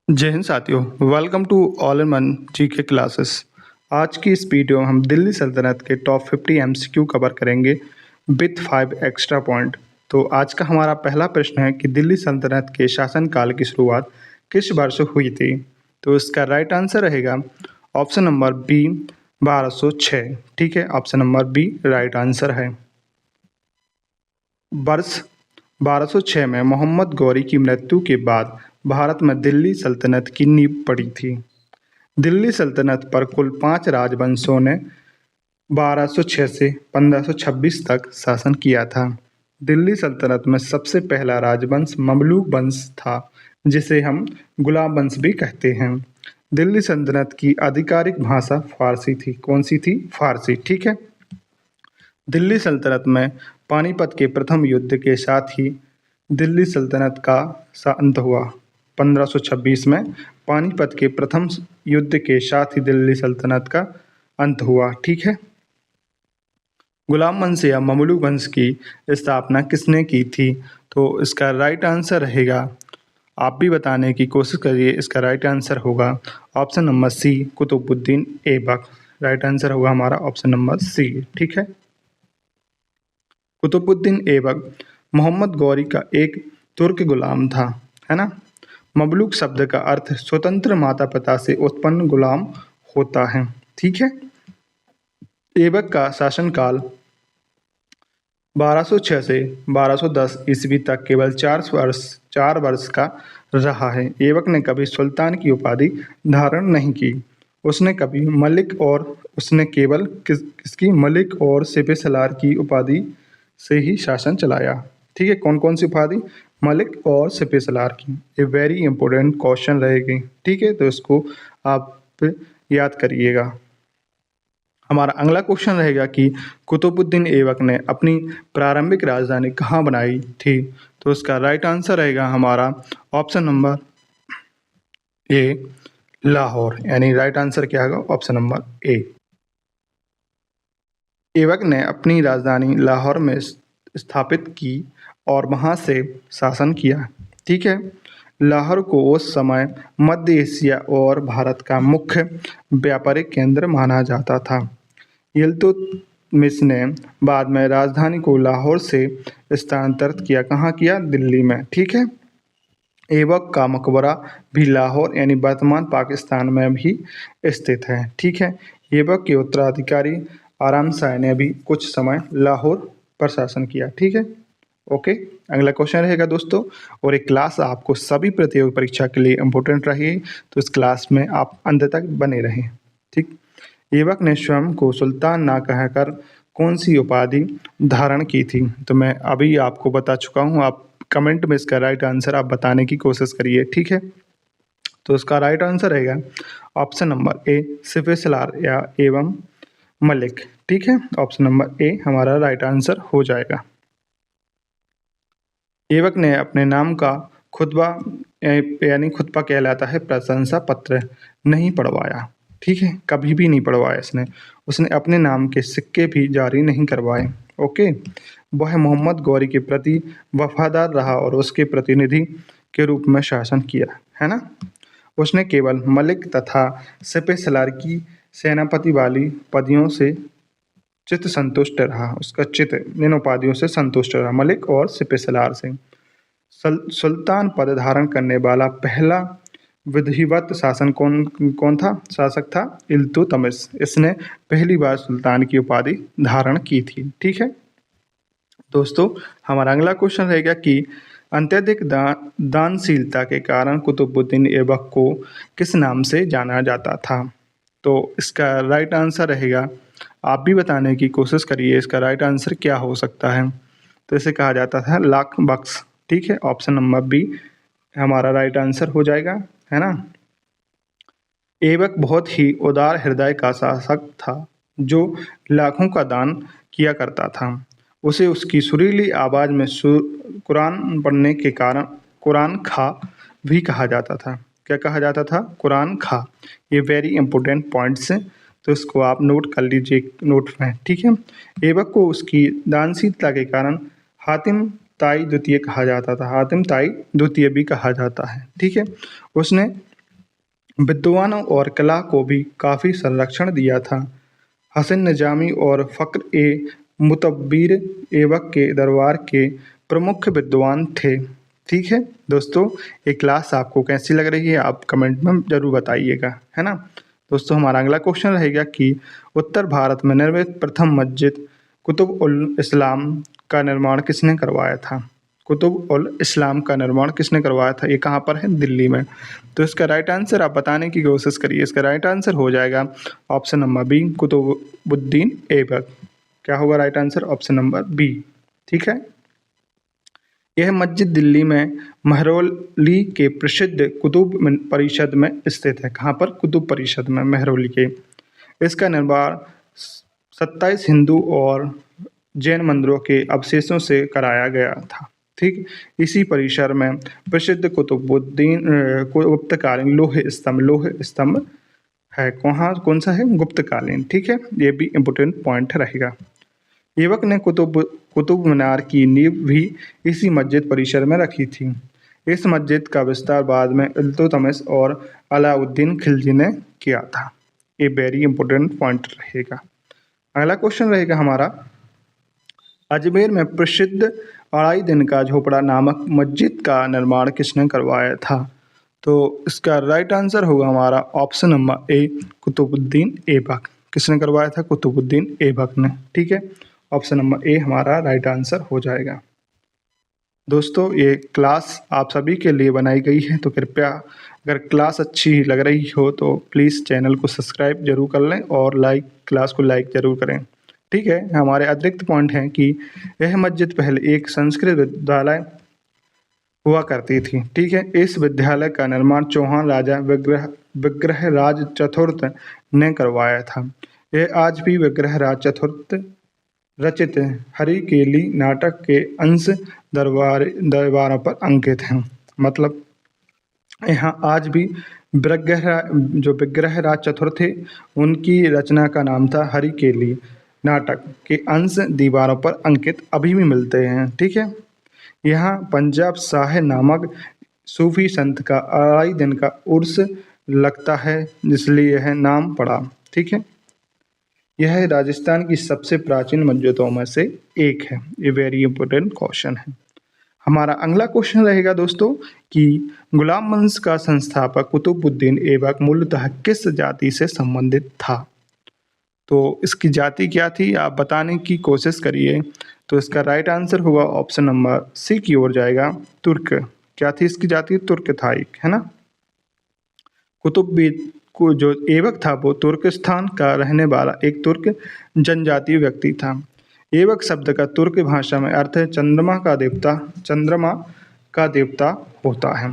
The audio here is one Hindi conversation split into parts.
जय हिंद साथियों, welcome to all in one GK classes. आज की इस वीडियो में हम दिल्ली सल्तनत के टॉप 50 एमसीक्यू कवर करेंगे विथ 5 एक्स्ट्रा पॉइंट। तो आज का हमारा पहला प्रश्न है कि दिल्ली सल्तनत के शासनकाल की शुरुआत किस वर्ष हुई थी। तो इसका राइट आंसर रहेगा ऑप्शन नंबर बी 1206। ठीक है, option number B right answer है। वर्ष 1206 में मोहम्मद गौरी की मृत्यु के बाद भारत में दिल्ली सल्तनत की नींव पड़ी थी। दिल्ली सल्तनत पर कुल 5 राजवंशों ने 1206 से 1526 तक शासन किया था। दिल्ली सल्तनत में सबसे पहला राजवंश ममलूक वंश था, जिसे हम गुलाम वंश भी कहते हैं। दिल्ली सल्तनत की आधिकारिक भाषा फारसी थी। कौन सी थी? फारसी। ठीक है। दिल्ली सल्तनत में पानीपत के प्रथम युद्ध के साथ ही दिल्ली सल्तनत का अंत हुआ। 1526 में पानीपत के प्रथम युद्ध के साथ ही दिल्ली सल्तनत का अंत हुआ। ठीक है। गुलाम वंश या ममलूक वंश की स्थापना किसने की थी? तो इसका राइट आंसर रहेगा, आप भी बताने की कोशिश करिए, इसका राइट आंसर होगा option number C, Qutbuddin Aibak. Right answer होगा हमारा ऑप्शन नंबर सी। ठीक है। कुतुबुद्दीन ऐबक मोहम्मद गौरी का एक तुर्क गुलाम था, है ना। ममलूक शब्द का अर्थ स्वतंत्र माता पिता से उत्पन्न गुलाम होता है। ठीक है। ऐबक का शासनकाल 1206 से 1210 ईस्वी तक केवल 4 वर्ष का रहा है। ऐबक ने कभी सुल्तान की उपाधि धारण नहीं की। उसने कभी मलिक और उसने केवल किसकी मलिक और सिपह सलार की उपाधि से ही शासन चलाया। ठीक है। कौन कौन सी उपाधि? मलिक और सिपह सलार की। ये वेरी इंपॉर्टेंट क्वेश्चन रहेगी। ठीक है, तो इसको आप याद करिएगा। हमारा अगला क्वेश्चन रहेगा कि कुतुबुद्दीन ऐबक ने अपनी प्रारंभिक राजधानी कहाँ बनाई थी। तो इसका राइट आंसर रहेगा हमारा ऑप्शन नंबर ए, लाहौर। यानी राइट आंसर क्या होगा? ऑप्शन नंबर ए। ऐबक ने अपनी राजधानी लाहौर में स्थापित की और वहाँ से शासन किया। ठीक है। लाहौर को उस समय मध्य एशिया और भारत का मुख्य व्यापारिक केंद्र माना जाता था। इल्तुतमिश ने बाद में राजधानी को लाहौर से स्थानांतरित किया। कहाँ किया? दिल्ली में। ठीक है। ऐबक का मकबरा भी लाहौर यानी वर्तमान पाकिस्तान में भी स्थित है। ठीक है। ऐबक के उत्तराधिकारी आराम शाह ने भी कुछ समय लाहौर पर शासन किया। ठीक है। ओके। अगला क्वेश्चन रहेगा दोस्तों, और एक क्लास आपको सभी प्रतियोगी परीक्षा के लिए इम्पोर्टेंट रही, तो इस क्लास में आप अंत तक बने रहें। ठीक। ऐबक ने स्वयं को सुल्तान ना कहकर कौन सी उपाधि धारण की थी? तो मैं अभी आपको बता चुका हूँ। आप कमेंट में इसका राइट आंसर आप बताने की कोशिश करिए। ठीक है। तो इसका राइट आंसर रहेगा ऑप्शन नंबर ए, सिपह सलार या एवं मलिक। ठीक है। ऑप्शन नंबर ए हमारा राइट आंसर हो जाएगा। ऐबक ने अपने नाम का खुतबा यानी खुतबा कहलाता है प्रशंसा पत्र नहीं पढ़वाया। ठीक है। कभी भी नहीं पढ़वाया उसने अपने नाम के सिक्के भी जारी नहीं करवाए। ओके। वह मोहम्मद गौरी के प्रति वफादार रहा और उसके प्रतिनिधि के रूप में शासन किया, है ना। उसने केवल मलिक तथा सिपह सलार की सेनापति वाली पदवियों से चित्त संतुष्ट रहा। उसका चित्त इन उपाधियों से संतुष्ट रहा, मलिक और सिपह सलार से। सुल्तान पद धारण करने वाला पहला विधिवत शासन कौन था? शासक था इल्तुतमिश। इसने पहली बार सुल्तान की उपाधि धारण की थी। ठीक है दोस्तों, हमारा अगला क्वेश्चन रहेगा कि अत्यधिक दानशीलता के कारण कुतुबुद्दीन ऐबक को किस नाम से जाना जाता था? तो इसका राइट आंसर रहेगा, आप भी बताने की कोशिश करिए, इसका राइट आंसर क्या हो सकता है। तो इसे कहा जाता था लाख बख्श। ठीक है। ऑप्शन नंबर बी हमारा राइट आंसर हो जाएगा, है ना। ऐबक बहुत ही उदार हृदय का शासक था जो लाखों का दान किया करता था। उसे उसकी सुरीली आवाज़ में कुरान पढ़ने के कारण कुरान खा भी कहा जाता था। क्या कहा जाता था? कुरान खा। ये वेरी इंपॉर्टेंट पॉइंट्स हैं, तो इसको आप नोट कर लीजिए नोट में। ठीक है। ऐबक को उसकी दानशीलता के कारण हातिम ताई द्वितीय कहा जाता था। हातिम ताई द्वितीय भी कहा जाता है। ठीक है। उसने विद्वानों और कला को भी काफ़ी संरक्षण दिया था। हसन निजामी और फ़ख्र ए मुतब्बिर ऐबक के दरबार के प्रमुख विद्वान थे। ठीक है दोस्तों, ये क्लास आपको कैसी लग रही है आप कमेंट में ज़रूर बताइएगा, है ना। दोस्तों हमारा अगला क्वेश्चन रहेगा कि उत्तर भारत में निर्मित प्रथम मस्जिद कुतुब उल इस्लाम का निर्माण किसने करवाया था। कुतुब उल इस्लाम का निर्माण किसने करवाया था, ये कहाँ पर है, दिल्ली में। तो इसका राइट आंसर आप बताने की कोशिश करिए। इसका राइट आंसर हो जाएगा option number B, Qutbuddin Aibak. क्या होगा right answer, option number B. ठीक है, यह मस्जिद दिल्ली में महरौली के प्रसिद्ध कुतुब परिषद में स्थित है। कहाँ पर, कुतुब परिषद में, महरौली के। इसका निर्माण 27 हिंदू और जैन मंदिरों के अवशेषों से कराया गया था। ठीक, इसी परिसर में प्रसिद्ध कुतुबुद्दीन गुप्तकालीन लोह स्तंभ है। कौन सा है, गुप्तकालीन। ठीक है, ये भी इम्पोर्टेंट पॉइंट रहेगा। ऐबक ने कुतुब मीनार की नींव भी इसी मस्जिद परिसर में रखी थी। इस मस्जिद का विस्तार बाद में इल्तुतमिश और अलाउद्दीन खिलजी ने किया था। ये वेरी इंपॉर्टेंट पॉइंट रहेगा। अगला क्वेश्चन रहेगा हमारा, अजमेर में प्रसिद्ध अढ़ाई दिन का झोपड़ा नामक मस्जिद का निर्माण किसने करवाया था। तो इसका राइट आंसर होगा हमारा option number A, Qutbuddin Aibak. किसने करवाया था, कुतुबुद्दीन ऐबक ने। ठीक है, ऑप्शन नंबर ए हमारा राइट आंसर हो जाएगा। दोस्तों ये क्लास आप सभी के लिए बनाई गई है, तो कृपया अगर क्लास अच्छी लग रही हो तो प्लीज़ चैनल को सब्सक्राइब जरूर कर लें और क्लास को लाइक ज़रूर करें। ठीक है, हमारे अतिरिक्त पॉइंट हैं कि यह मस्जिद पहले एक संस्कृत विद्यालय हुआ करती थी। ठीक है, इस विद्यालय का निर्माण चौहान राजा विग्रहराज चतुर्थ ने करवाया था। यह आज भी विग्रहराज चतुर्थ रचित हरिकेली नाटक के अंश दरबारों पर अंकित हैं। मतलब यहाँ आज भी विग्रहराज चतुर्थ थे, उनकी रचना का नाम था हरिकेली नाटक के अंश दीवारों पर अंकित अभी भी मिलते हैं। ठीक है, यहाँ पंजाब शाह नामक सूफी संत का अढ़ाई दिन का उर्स लगता है, इसलिए यह नाम पड़ा। ठीक है, यह राजस्थान की सबसे प्राचीन मस्जिदों में से एक है। ये वेरी इंपॉर्टेंट क्वेश्चन है। हमारा अगला क्वेश्चन रहेगा दोस्तों कि गुलाम वंश का संस्थापक कुतुबुद्दीन ऐबक मूलतः किस जाति से संबंधित था। तो इसकी जाति क्या थी आप बताने की कोशिश करिए। तो इसका राइट आंसर होगा ऑप्शन नंबर सी की ओर जाएगा, तुर्क। क्या थी इसकी जाति, तुर्क था एक, है ना। कुतुब को जो ऐबक था वो तुर्किस्तान का रहने वाला एक तुर्क जनजातीय व्यक्ति था। ऐबक शब्द का तुर्क भाषा में अर्थ है चंद्रमा का देवता होता है।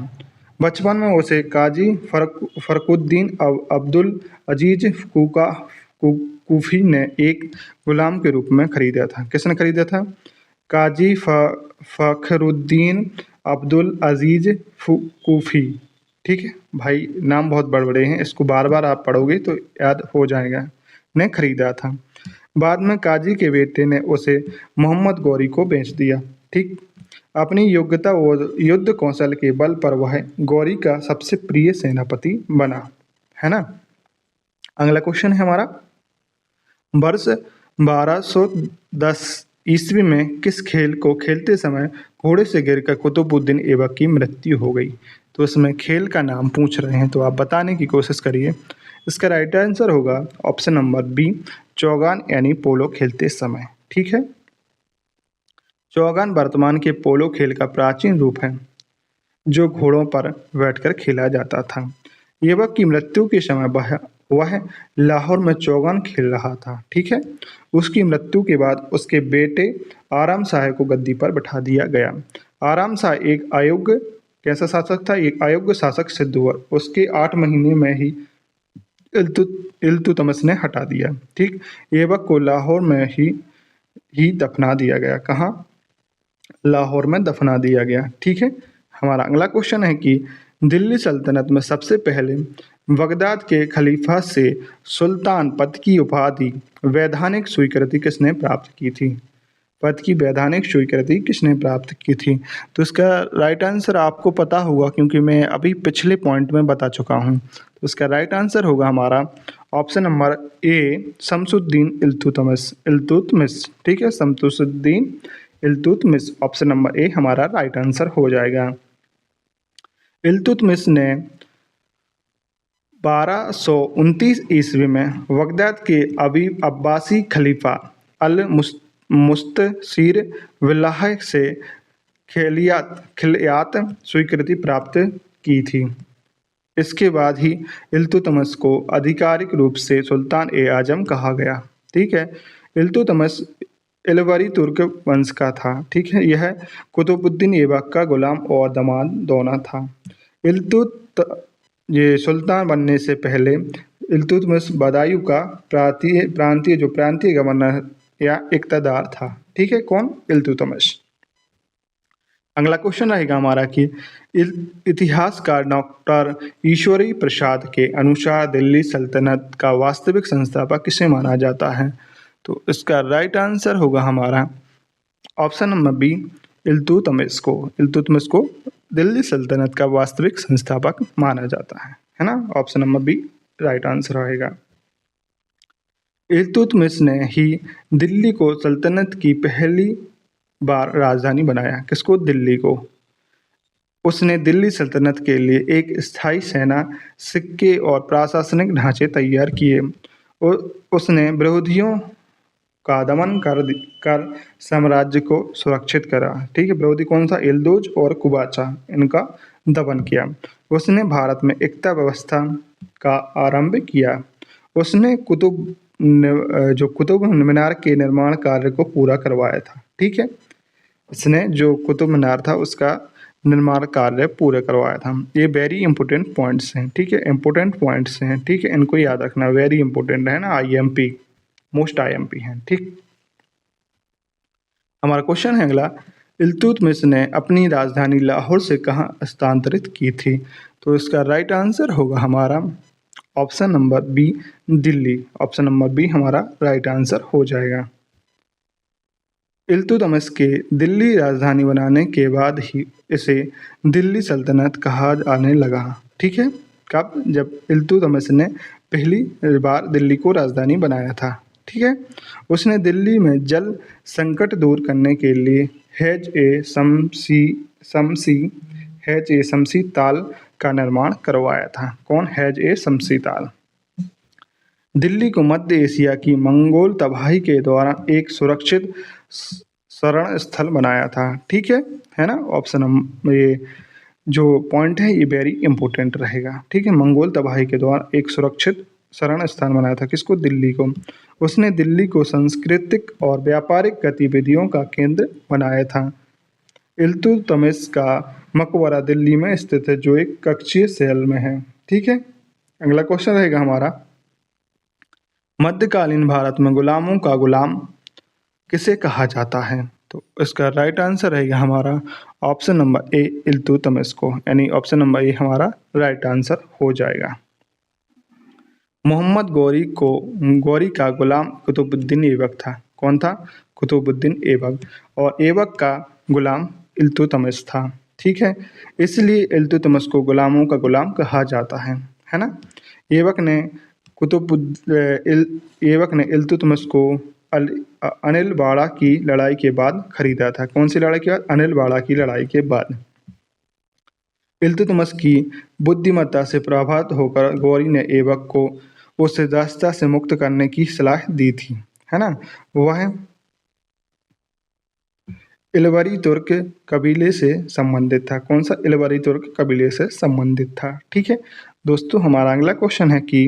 बचपन में उसे काजी फरकुद्दीन अब्दुल अजीज कूफी ने एक गुलाम के रूप में खरीदा था। किसने खरीदा था, काजी फखरुद्दीन अब्दुल अजीज कूफी। ठीक है भाई, नाम बहुत बड़े बड़े हैं, इसको बार बार आप पढ़ोगे तो याद हो जाएगा। ने खरीदा था। बाद में काजी के बेटे ने उसे मोहम्मद गौरी को बेच दिया। ठीक, अपनी योग्यता और युद्ध कौशल के बल पर वह गौरी का सबसे प्रिय सेनापति बना, है ना। अगला क्वेश्चन है हमारा, वर्ष 1210 ईस्वी में किस खेल को खेलते समय घोड़े से गिरकर कुतुबुद्दीन ऐबक की मृत्यु हो गई। तो इसमें खेल का नाम पूछ रहे हैं, तो आप बताने की कोशिश करिए। इसका राइट आंसर होगा ऑप्शन नंबर बी, चौगान यानी पोलो खेलते समय। ठीक है, चौगान वर्तमान के पोलो खेल का प्राचीन रूप है जो घोड़ों पर बैठकर खेला जाता था। ऐबक की मृत्यु के समय वह लाहौर में चौगान खेल रहा था। ठीक है, उसकी मृत्यु के बाद उसके बेटे आराम शाह को गद्दी पर बैठा दिया गया। आराम शाह एक अयोग्य कैसा शासक था, एक अयोग्य शासक सिद्ध हुआ। उसके 8 महीने में ही इल्तुतमिश ने हटा दिया। ठीक, ऐबक को लाहौर में ही दफना दिया गया। कहाँ, लाहौर में दफना दिया गया। ठीक है, हमारा अगला क्वेश्चन है कि दिल्ली सल्तनत में सबसे पहले बगदाद के खलीफा से सुल्तान पद की उपाधि वैधानिक स्वीकृति किसने प्राप्त की थी। पद की वैधानिक स्वीकृति किसने प्राप्त की थी? तो इसका राइट आंसर आपको पता होगा, क्योंकि मैं अभी पिछले पॉइंट में बता चुका हूँ। तो इसका राइट आंसर होगा हमारा ऑप्शन नंबर ए, शमसुद्दीन इल्तुतमिश। इल्तुतमिश, ठीक है, शमसुद्दीन इल्तुतमिश, ऑप्शन नंबर ए हमारा राइट आंसर हो जाएगा। इल्तुतमिश ने 1229 ईस्वी में बगदाद के अब्बासी खलीफा अल मुस्तशीर बिल्लाह से खिलयात स्वीकृति प्राप्त की थी। इसके बाद ही इल्तुतमिश को आधिकारिक रूप से सुल्तान ए आजम कहा गया। ठीक है, इल्तुतमिश इलवरी तुर्क वंश का था। ठीक है, यह कुतुबुद्दीन ऐबक का गुलाम और दामाद दोनों था। इल्तुत ये सुल्तान बनने से पहले इल्तुतमिश बदायूं का प्रांतीय गवर्नर या इक़्तिदार था। ठीक है, कौन? इल्तुतमिश। अगला क्वेश्चन रहेगा हमारा कि इतिहासकार डॉक्टर ईश्वरी प्रसाद के अनुसार दिल्ली सल्तनत का वास्तविक संस्थापक किसे माना जाता है? तो इसका राइट आंसर होगा हमारा ऑप्शन नंबर बी, इल्तुतमिश को। इल्तुतमिश को दिल्ली सल्तनत का वास्तविक संस्थापक माना जाता है ना? Option number B right answer रहेगा। इल्तुतमिश ने ही दिल्ली को सल्तनत की पहली बार राजधानी बनाया। किसको? दिल्ली को। उसने दिल्ली सल्तनत के लिए एक स्थायी सेना, सिक्के और प्रशासनिक ढांचे तैयार किए और उसने विरोधियों का दमन कर साम्राज्य को सुरक्षित करा। ठीक है, विरोधी कौन सा? इल्दुज और कुबाचा, इनका दमन किया। उसने भारत में एकता व्यवस्था का आरंभ किया। उसने कुतुब मीनार के निर्माण कार्य को पूरा करवाया था। ठीक है, इसने जो कुतुब मीनार था उसका निर्माण कार्य पूरा करवाया था। ये वेरी इंपॉर्टेंट पॉइंट्स हैं। ठीक है, इंपॉर्टेंट पॉइंट्स हैं। ठीक है, इनको याद रखना, वेरी इंपॉर्टेंट है ना, IMP, मोस्ट IMP हैं। ठीक, हमारा क्वेश्चन है अगला, इल्तुतमिश ने अपनी राजधानी लाहौर से कहाँ स्थानांतरित की थी? तो इसका राइट आंसर होगा हमारा option number B, Delhi. Option number B हमारा राइट आंसर हो जाएगा। इल्तुतमिश के दिल्ली राजधानी बनाने के बाद ही इसे दिल्ली सल्तनत कहा जाने लगा। ठीक है, कब? जब इल्तुतमिश ने पहली बार दिल्ली को राजधानी बनाया था। ठीक है, उसने दिल्ली में जल संकट दूर करने के लिए हैज ए शमसी ताल का निर्माण करवाया था। कौन? हैज ए शमसी ताल। दिल्ली को मध्य एशिया की मंगोल तबाही के दौरान एक सुरक्षित शरण स्थल बनाया था। ठीक है ना? ऑप्शन ये जो पॉइंट है ये वेरी इंपॉर्टेंट रहेगा। ठीक है, मंगोल तबाही के दौरान एक सुरक्षित शरण स्थान बनाया था। किसको? दिल्ली को। उसने दिल्ली को सांस्कृतिक और व्यापारिक गतिविधियों का केंद्र बनाया था। इल्तुतमिश का मकबरा दिल्ली में स्थित है, जो एक कक्षीय शैल में है। ठीक है, अगला क्वेश्चन रहेगा हमारा, मध्यकालीन भारत में गुलामों का गुलाम किसे कहा जाता है? तो इसका राइट आंसर रहेगा हमारा ऑप्शन नंबर ए, इल्तुतमिश को, यानी ऑप्शन नंबर ए हमारा राइट आंसर हो जाएगा। मोहम्मद गौरी का गुलाम कुतुबुद्दीन ऐबक था। कौन था? कुतुबुद्दीन ऐबक। और ऐबक का गुलाम इल्तुतमिश था। ठीक है, इसलिए इल्तुतमिश को गुलामों का गुलाम कहा जाता है ना? ऐबक ने इल्तुतमिश को अनिलवाड़ा की लड़ाई के बाद खरीदा था। कौन सी लड़ाई के बाद? अनिलवाड़ा की लड़ाई के बाद। इल्तुतमिश की बुद्धिमत्ता से प्रभावित होकर गौरी ने ऐबक को उस दास्ता से मुक्त करने की सलाह दी थी, है ना? वह इलवरी तुर्क कबीले से संबंधित था। कौन सा? इलवरी तुर्क कबीले से संबंधित था। ठीक है दोस्तों, हमारा अगला क्वेश्चन है कि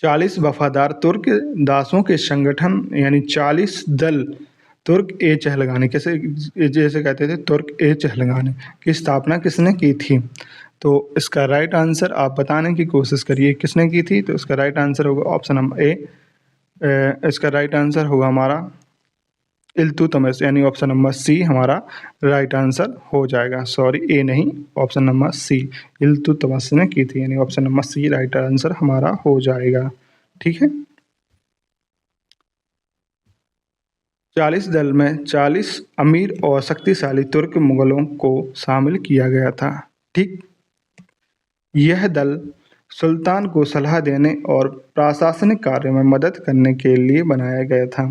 40 वफादार तुर्क दासों के संगठन यानी 40 दल तुर्क ए चहलगानी, जैसे कहते थे तुर्क ए चहलगानी की स्थापना किसने की थी? तो इसका राइट आंसर आप बताने की कोशिश करिए, किसने की थी? तो इसका राइट आंसर होगा ऑप्शन नंबर ए, इसका राइट आंसर होगा हमारा इल्तुतमिश, यानी ऑप्शन नंबर सी हमारा राइट आंसर हो जाएगा। सॉरी, ए नहीं, ऑप्शन नंबर सी, इल्तुतमिश ने की थी, यानी option number C right answer हमारा हो जाएगा। ठीक है, 40 दल में 40 अमीर और शक्तिशाली तुर्क मुगलों को शामिल किया गया था। ठीक, यह दल सुल्तान को सलाह देने और प्रशासनिक कार्य में मदद करने के लिए बनाया गया था,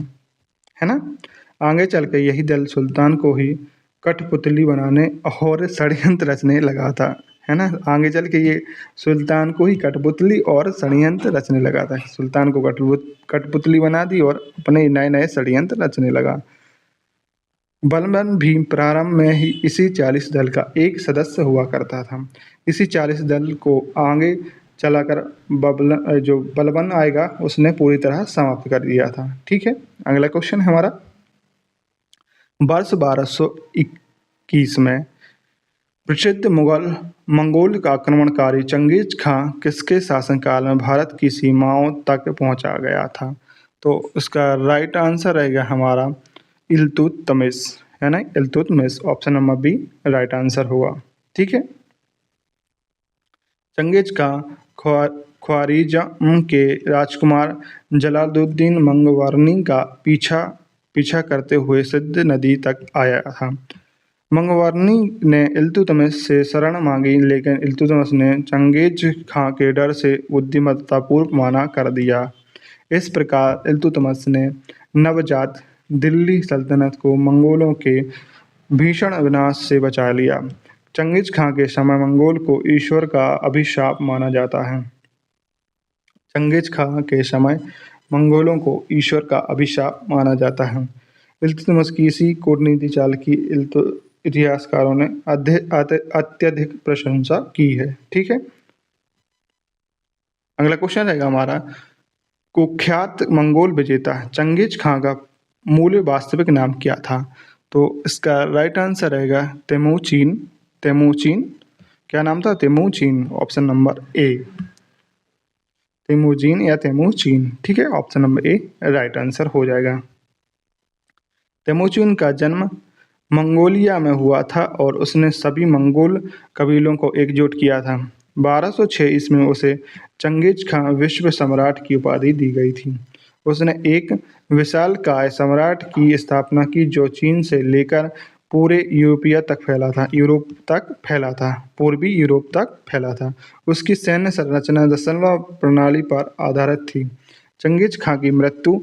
है ना। आगे चल के यही दल सुल्तान को ही कठपुतली बनाने और षड्यंत्र रचने लगा था, है ना। आगे चल के ये सुल्तान को ही कठपुतली और षड्यंत्र रचने लगा था। सुल्तान को कठपुतली बना दी और अपने नए नए षड्यंत्र रचने लगा। बलबन भी प्रारंभ में ही इसी 40 दल का एक सदस्य हुआ करता था। इसी 40 दल को आगे चलाकर जो बलबन आएगा उसने पूरी तरह समाप्त कर दिया था। ठीक है, अगला क्वेश्चन है हमारा, वर्ष 1221 में प्रसिद्ध मंगोल का आक्रमणकारी चंगेज खां किसके शासनकाल में भारत की सीमाओं तक पहुंचा गया था? तो इसका राइट आंसर रहेगा हमारा इल्तुतमिश, है ना, Iltutmish. Option number B right answer होगा। ठीक है, चंगेज खां ख्वारिज़म के राजकुमार जलालुद्दीन मंगवारनी का पीछा करते हुए सिंध नदी तक आया था। मंगवारनी ने इल्तुतमिश से शरण मांगी, लेकिन इल्तुतमिश ने चंगेज खां के डर से बुद्धिमत्तापूर्वक मना कर दिया। इस प्रकार इल्तुतमिश ने नवजात दिल्ली सल्तनत को मंगोलों के भीषण विनाश से बचा लिया। चंगेज खां के समय मंगोल को ईश्वर का अभिशाप माना जाता है। चंगेज खां के समय मंगोलों को ईश्वर का अभिशाप माना जाता है। इल्तुतमिश की इसी कूटनीति चाल की इतिहासकारों ने अत्यधिक प्रशंसा की है। ठीक है, अगला क्वेश्चन रहेगा हमारा, कुख्यात मंगोल विजेता चंगेज खां का मूल वास्तविक नाम क्या था? तो इसका राइट आंसर रहेगा तेमुचिन। तेमुचिन, क्या नाम था? तेमुचिन। ऑप्शन नंबर ए, तेमुजिन या तेमुचिन। ठीक है, ऑप्शन नंबर ए राइट आंसर हो जाएगा। तेमुचिन का जन्म मंगोलिया में हुआ था और उसने सभी मंगोल कबीलों को एकजुट किया था। 1206 ईस्वी में उसे चंगेज खां विश्व सम्राट की उपाधि दी गई थी। उसने एक विशालकाय सम्राट की स्थापना की जो चीन से लेकर पूरे यूरोप तक फैला था, पूर्वी यूरोप तक फैला था। उसकी सैन्य संरचना दशल्वा प्रणाली पर आधारित थी। चंगेज खां की मृत्यु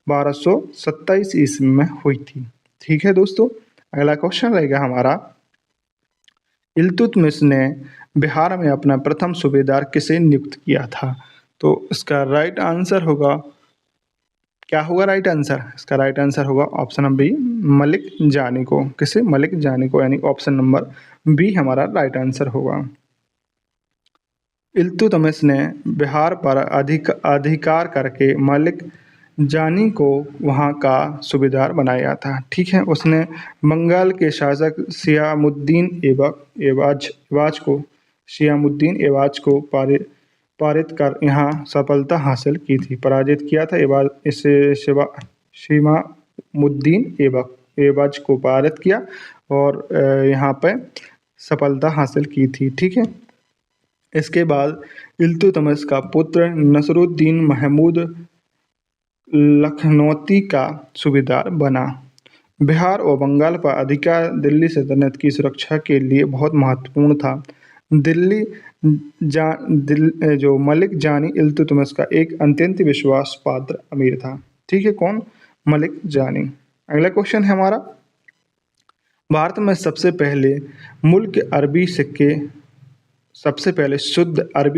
1227 ईस्वी में हुई थी। ठीक है दोस्तों, अगला क्वेश्चन रहेगा हमारा, इल्तुतमिश ने बिहार में अपना प्रथम सूबेदार किसे नियुक्त किया था? तो इसका राइट आंसर होगा, क्या होगा राइट आंसर? इसका राइट आंसर होगा ऑप्शन नंबर बी, मलिक जानी को। किसे? मलिक जानी को, यानी ऑप्शन नंबर बी हमारा राइट आंसर होगा। इल्तुतमिश ने बिहार पर अधिकार करके मलिक जानी को वहाँ का सूबेदार बनाया था। ठीक है, उसने बंगाल के शासक शियामुद्दीन ऐवाज को पारित कर यहाँ सफलता हासिल की थी, पराजित किया था। शियामुद्दीन ऐवाज को पारित किया और यहाँ पे सफलता हासिल की थी। ठीक है, इसके बाद इल्तुतमिश का पुत्र नसरुद्दीन महमूद लखनौती का सूबेदार बना। बिहार और बंगाल पर अधिकार दिल्ली सल्तनत की सुरक्षा के लिए बहुत महत्वपूर्ण था। जो मलिक जानी इल्तुतमिश का एक अत्यंत विश्वास पात्र अमीर था। ठीक है, कौन? मलिक जानी। अगला क्वेश्चन है हमारा, भारत में सबसे पहले शुद्ध अरबी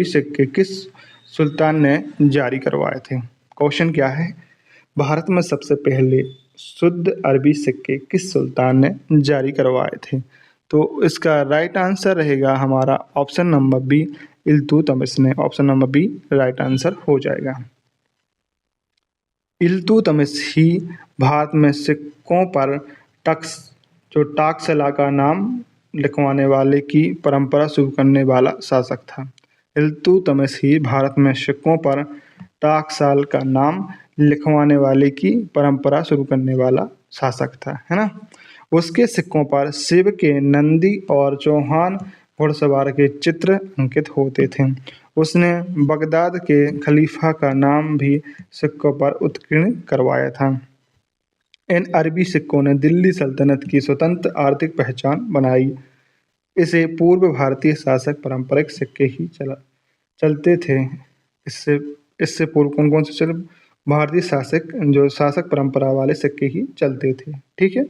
सिक्के किस सुल्तान ने जारी करवाए थे? क्वेश्चन क्या है, भारत में सबसे पहले शुद्ध अरबी सिक्के किस सुल्तान ने जारी करवाए थे? तो इसका राइट आंसर रहेगा हमारा ऑप्शन नंबर बी, इल्तुतमिश ने। Option number B right answer हो जाएगा। इल्तुतमिश ही भारत में सिक्कों पर टाकसाला का नाम लिखवाने वाले की परंपरा शुरू करने वाला शासक था। इल्तुतमिश ही भारत में सिक्कों पर टाकसाल का नाम लिखवाने वाले की परंपरा शुरू करने वाला शासक था, है ना। उसके सिक्कों पर शिव के नंदी और चौहान घुड़सवार के चित्र अंकित होते थे। उसने बगदाद के खलीफा का नाम भी सिक्कों पर उत्कीर्ण करवाया था। इन अरबी सिक्कों ने दिल्ली सल्तनत की स्वतंत्र आर्थिक पहचान बनाई। इसे पूर्व भारतीय शासक पारंपरिक सिक्के ही चलते थे। इससे इससे पूर्व कौन कौन से चले? भारतीय शासक परंपरा वाले सिक्के ही चलते थे। ठीक है।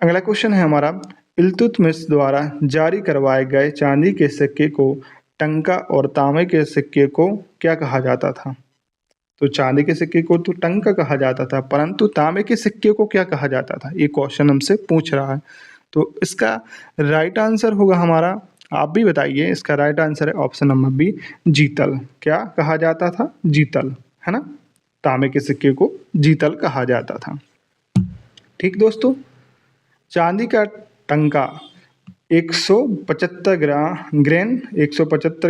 अगला क्वेश्चन है हमारा, इल्तुतमिश द्वारा जारी करवाए गए चांदी के सिक्के को टंका और तांबे के सिक्के को क्या कहा जाता था? तो चांदी के सिक्के को तो टंका कहा जाता था, परंतु तांबे के सिक्के को क्या कहा जाता था? ये क्वेश्चन हमसे पूछ रहा है। तो इसका राइट आंसर होगा हमारा, आप भी बताइए, इसका राइट आंसर है ऑप्शन नंबर बी, जीतल। क्या कहा जाता था? जीतल, है ना। तांबे के सिक्के को जीतल कहा जाता था। ठीक दोस्तों, चांदी का टंका 175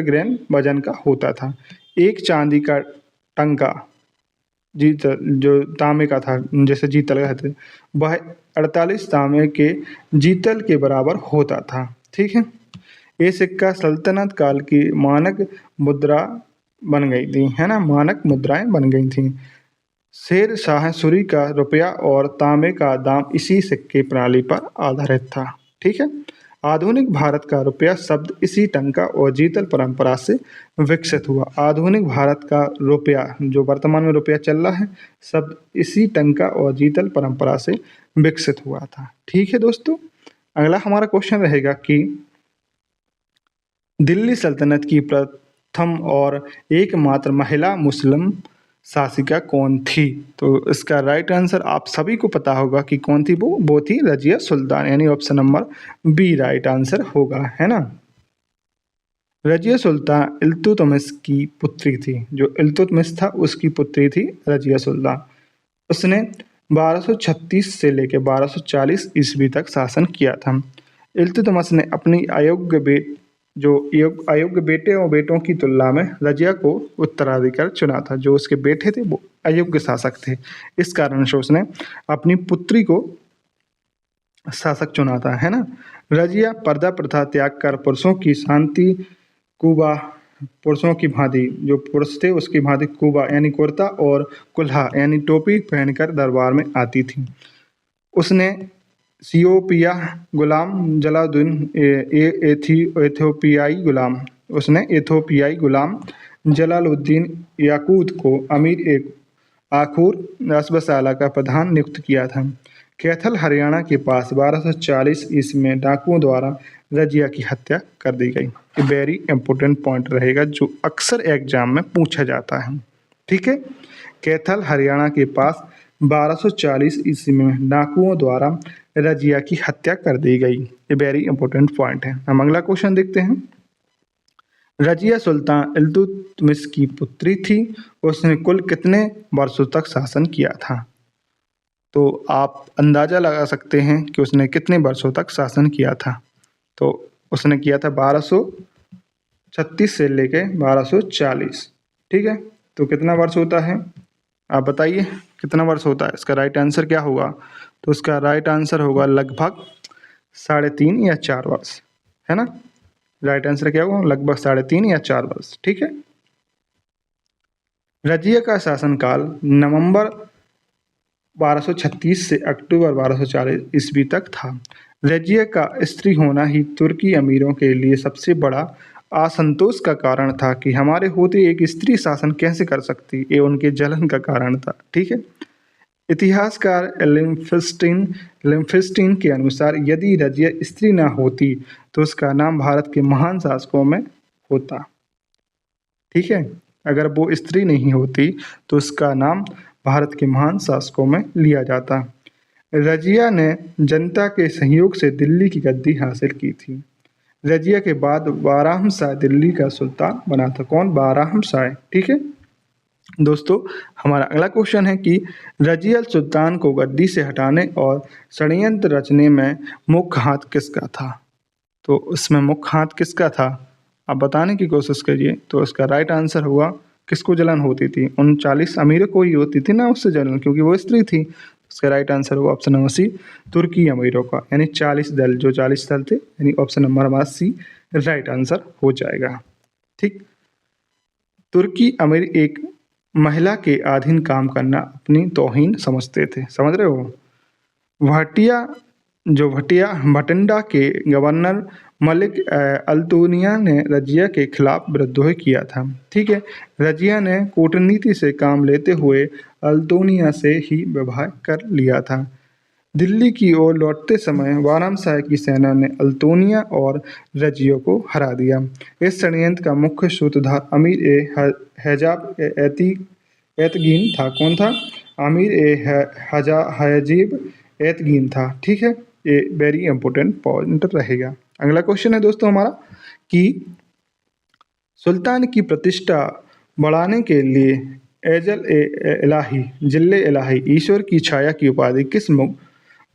ग्राम वजन का होता था। एक चांदी का टंका जीतल जो तांबे का था, जैसे जीतल कहते, वह 48 तांबे के जीतल के बराबर होता था। ठीक है। ये सिक्का सल्तनत काल की मानक मुद्रा बन गई थी, है ना, मानक मुद्राएं बन गई थी। शेर शाह सूरी का रुपया और तांबे का दाम इसी सिक्के प्रणाली पर आधारित था। ठीक है। आधुनिक भारत का रुपया शब्द इसी टंका और जीतल परंपरा से विकसित हुआ। आधुनिक भारत का रुपया, जो वर्तमान में रुपया चल रहा है, शब्द इसी टंका और जीतल परंपरा से विकसित हुआ था। ठीक है दोस्तों, अगला हमारा क्वेश्चन रहेगा कि दिल्ली सल्तनत की प्रथम और एकमात्र महिला मुस्लिम शासिका कौन थी? तो इसका राइट आंसर आप सभी को पता होगा कि कौन थी, वो थी रजिया सुल्तान, यानी option number B right answer होगा, है ना। रजिया सुल्तान इल्तुतमिश की पुत्री थी। जो इल्तुतमिश था उसकी पुत्री थी रजिया सुल्तान। उसने 1236 से लेकर 1240 ईस्वी तक शासन किया था। इल्तुतमिश ने अपनी अयोग्य बेटे और बेटों की तुलना में रजिया को उत्तराधिकारी चुना था। जो उसके बेटे थे वो अयोग्य शासक थे, इस कारण से उसने अपनी पुत्री को शासक चुना था, है ना। रजिया पर्दा प्रथा त्याग कर पुरुषों की भांति, जो पुरुष थे उसकी भांति कुबा यानी कुर्ता और कुल्हा यानी टोपी पहनकर दरबार में आती थी। उसने इथियोपिया गुलाम जलालुद्दीन इथियोपियाई गुलाम जलालुद्दीन याकूत को अमीर एक आखूर रसबसाला का प्रधान नियुक्त किया था। कैथल हरियाणा के पास 1240 ईस्वी में डाकुओं द्वारा रजिया की हत्या कर दी गई। ये वेरी इंपॉर्टेंट पॉइंट रहेगा जो अक्सर एग्जाम में पूछा जाता है। ठीक है। कैथल हरियाणा के पास 1240 ईस्वी में डाकुओं द्वारा रजिया की हत्या कर दी गई। ये वेरी इंपॉर्टेंट पॉइंट है। हम अगला क्वेश्चन देखते हैं। रजिया सुल्तान इल्तुतमिश की पुत्री थी। उसने कुल कितने वर्षों तक शासन किया था? तो आप अंदाजा लगा सकते हैं कि उसने कितने वर्षों तक शासन किया था। तो उसने किया था 1236 से लेके 1240। ठीक है। तो कितना वर्ष होता है, आप बताइए कितना वर्ष होता है? इसका राइट आंसर क्या होगा? तो इसका राइट आंसर होगा लगभग 3.5 या 4 वर्ष, है ना। राइट आंसर क्या होगा? लगभग 3.5 या 4 वर्ष। ठीक है। रजिया का शासनकाल नवंबर 1236 से अक्टूबर 1240 ईस्वी तक था। रजिया का स्त्री होना ही तुर्की अमीरों के लिए सबसे बड़ा असंतोष का कारण था कि हमारे होते एक स्त्री शासन कैसे कर सकती, ये उनके जलन का कारण था। ठीक है। इतिहासकार लिम्फिस्टीन के अनुसार यदि रजिया स्त्री न होती तो उसका नाम भारत के महान शासकों में होता। ठीक है। अगर वो स्त्री नहीं होती तो उसका नाम भारत के महान शासकों में लिया जाता। रजिया ने जनता के सहयोग से दिल्ली की गद्दी हासिल की थी। रजिया के बाद बाराम शाह दिल्ली का सुल्तान बना था। कौन? बाराम शाह। ठीक है दोस्तों, हमारा अगला क्वेश्चन है कि रजिया सुल्तान को गद्दी से हटाने और षड्यंत्र रचने में मुख्य हाथ किसका था? तो उसमें मुख्य हाथ किसका था, आप बताने की कोशिश करिए। तो इसका राइट आंसर होगा, किसको जलन होती थी? उन 40 अमीरों को ही होती थी ना उससे जलन, क्योंकि वो स्त्री थी। उसका राइट आंसर होगा ऑप्शन नंबर सी, तुर्की अमीरों का, यानी 40 दल, जो 40 दल थे, यानी ऑप्शन नंबर हमारा सी राइट आंसर हो जाएगा। ठीक। तुर्की अमीर एक महिला के अधीन काम करना अपनी तौहीन समझते थे। समझ रहे हो? भाटिया भटिंडा के गवर्नर मलिक अल्तूनिया ने रजिया के खिलाफ विद्रोह किया था। ठीक है, रजिया ने कूटनीति से काम लेते हुए अल्तूनिया से ही विवाह कर लिया था। दिल्ली की ओर लौटते समय वाराणसी की सेना ने अल्तोनिया और रजियो को हरा दिया। इस षड्यंत्र का मुख्य सूत्रधार अमीर ए हैजाब एतगीन था। कौन था? अमीर ए हजीब एतगीन था। ठीक है, ये वेरी इंपॉर्टेंट पॉइंट रहेगा। अगला क्वेश्चन है दोस्तों हमारा कि सुल्तान की प्रतिष्ठा बढ़ाने के लिए जिल्ले इलाही ईश्वर की छाया की उपाधि किस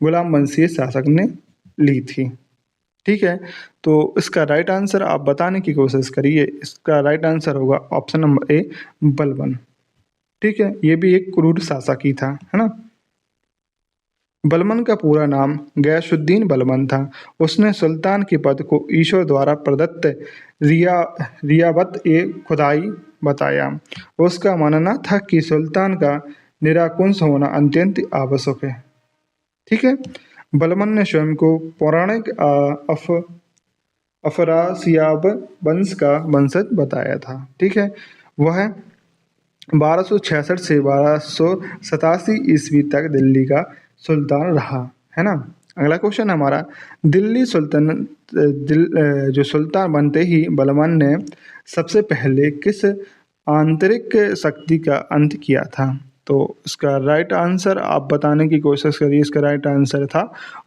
गुलाम वंशीय शासक ने ली थी? ठीक है, तो इसका राइट आंसर आप बताने की कोशिश करिए। इसका राइट आंसर होगा ऑप्शन नंबर ए, बलबन। ठीक है, ये भी एक क्रूर शासक ही था, है ना। बलबन का पूरा नाम गयासुद्दीन बलबन था। उसने सुल्तान के पद को ईश्वर द्वारा प्रदत्त रियाबत ए खुदाई बताया। उसका मानना था कि सुल्तान का निराकुंश होना अत्यंत आवश्यक है। ठीक है, बलबन ने स्वयं को पौराणिक अफरासियाब वंश का वंशज बताया था। ठीक है, वह 1266 से 1287 ईस्वी तक दिल्ली का सुल्तान रहा, है ना। अगला क्वेश्चन हमारा, दिल्ली जो सुल्तान बनते ही बलबन ने सबसे पहले किस आंतरिक शक्ति का अंत किया था? तो इसका राइट आंसर आप बताने की कोशिश करिए। इसका राइट आंसर था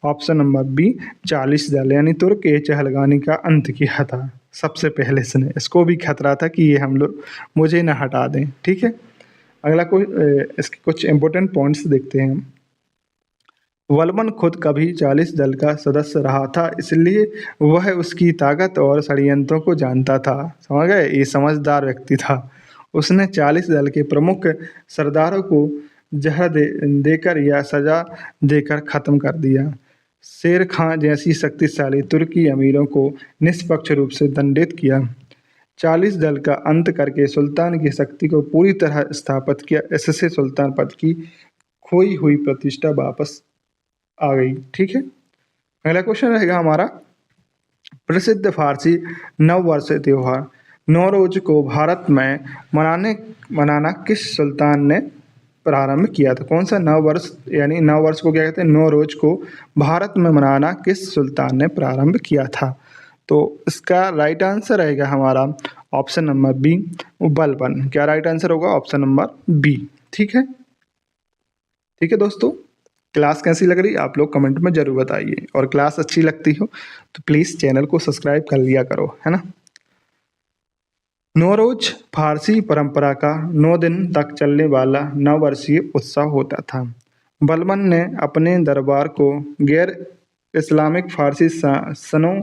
ऑप्शन नंबर बी, 40 दल, यानी तुर्क ए चहलगानी का अंत किया था सबसे पहले इसने। इसको भी खतरा था कि ये हम लोग मुझे ना हटा दें। ठीक है, अगला इसके कुछ इंपॉर्टेंट पॉइंट्स देखते हैं हम। बलबन खुद कभी 40 दल का सदस्य रहा था, इसलिए वह उसकी ताकत और षड्यंत्रों को जानता था। समझ गए, ये समझदार व्यक्ति था। उसने 40 दल के प्रमुख सरदारों को जहर देकर या सजा देकर खत्म कर दिया। शेर खां जैसी शक्तिशाली तुर्की अमीरों को निष्पक्ष रूप से दंडित किया। 40 दल का अंत करके सुल्तान की शक्ति को पूरी तरह स्थापित किया। इससे सुल्तान पद की खोई हुई प्रतिष्ठा वापस आ गई। ठीक है, अगला क्वेश्चन रहेगा हमारा, प्रसिद्ध फारसी नववर्ष त्योहार नौरोज को भारत में मनाना किस सुल्तान ने प्रारंभ किया था? कौन सा नववर्ष, यानी नववर्ष को क्या कहते हैं, नौरोज को भारत में मनाना किस सुल्तान ने प्रारंभ किया था? तो इसका राइट आंसर रहेगा हमारा ऑप्शन नंबर बी, बलबन। क्या राइट आंसर होगा? Option number B. ठीक है, ठीक है दोस्तों, क्लास कैसी लग रही आप लोग कमेंट में जरूर बताइए, और क्लास अच्छी लगती हो तो प्लीज़ चैनल को सब्सक्राइब कर लिया करो, है ना। नौरोज फारसी परंपरा का 9 दिन तक चलने वाला नववर्षीय उत्सव होता था। बलबन ने अपने दरबार को गैर इस्लामिक फारसी सनों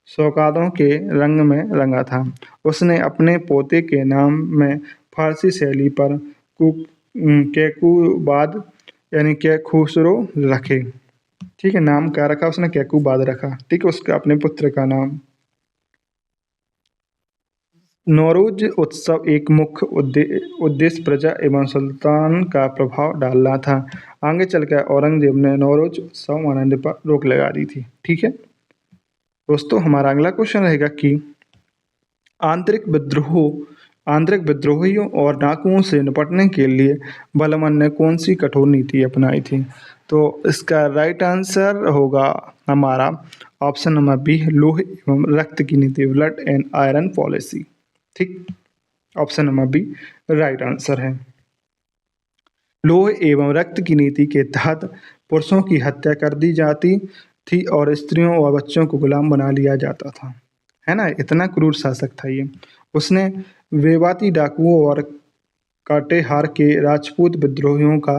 शौकातों के रंग में रंगा था। उसने अपने पोते के नाम में फारसी शैली पर कैकुबाद यानी कैखुसरो रखे। ठीक है, नाम क्या रखा उसने? कैकुबाद रखा। ठीक है, उसका अपने पुत्र का नाम। नौरोज उत्सव एक मुख्य उद्देश्य प्रजा एवं सुल्तान का प्रभाव डालना था। आगे चलकर औरंगजेब ने नौरोज उत्सव मनाने पर रोक लगा दी थी। ठीक है दोस्तों, हमारा अगला क्वेश्चन रहेगा कि आंतरिक विद्रोहियों और डाकुओं से निपटने के लिए बलबन ने कौन सी कठोर नीति अपनाई थी? तो इसका राइट आंसर होगा हमारा ऑप्शन नंबर बी, लोहे एवं रक्त की नीति, ब्लड एंड आयरन पॉलिसी। ठीक, option number B right answer है। लोहे एवं रक्त की नीति के तहत पुरुषों की हत्या कर दी जाती थी और स्त्रियों और बच्चों को गुलाम बना लिया जाता था, है ना। इतना क्रूर शासक था ये। उसने वेवाती डाकुओं और काटेहार के राजपूत विद्रोहियों का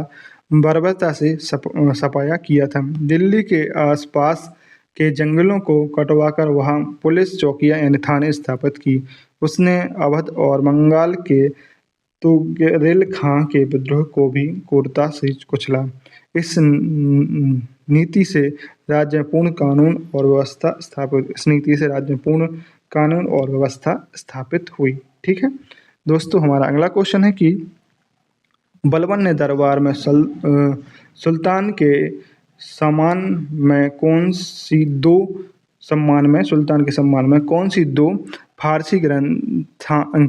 बर्बरता से सफाया किया था। दिल्ली के आसपास के जंगलों को कटवाकर वहां पुलिस चौकियां यानी थाने स्थापित की। उसने अवध और बंगाल के तुगरेल खां के विद्रोह को भी क्रूरता से कुचला। इस नीति से राज्य में पूर्ण कानून और व्यवस्था स्थापित हुई। ठीक है दोस्तों, हमारा अगला क्वेश्चन है कि बलबन ने दरबार में सुल्तान के सम्मान में कौन सी दो सुल्तान के सम्मान में कौन सी दो फारसी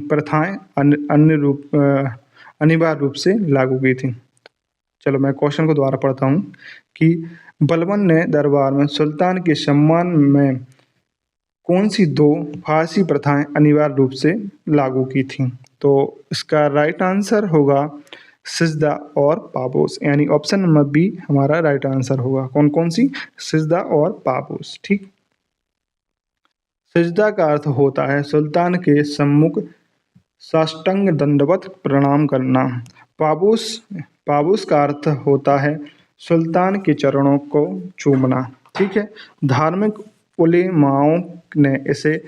प्रथाएं अनिवार्य रूप से लागू की थी। चलो मैं क्वेश्चन को दोबारा पढ़ता हूँ कि बलबन ने दरबार में सुल्तान के सम्मान में कौन सी दो फारसी प्रथाएं अनिवार्य रूप से लागू की थी। तो इसका राइट आंसर होगा सिजदा और पापोस, यानी ऑप्शन नंबर बी हमारा राइट आंसर होगा। कौन कौन सी? सिजदा और पापोस। ठीक, सिजदा का अर्थ होता है सुल्तान के सम्मुख साष्टांग दंडवत प्रणाम करना। पाबूस पाबूस का अर्थ होता है सुल्तान के चरणों को चूमना। ठीक है, धार्मिक उलेमाओं ने इसे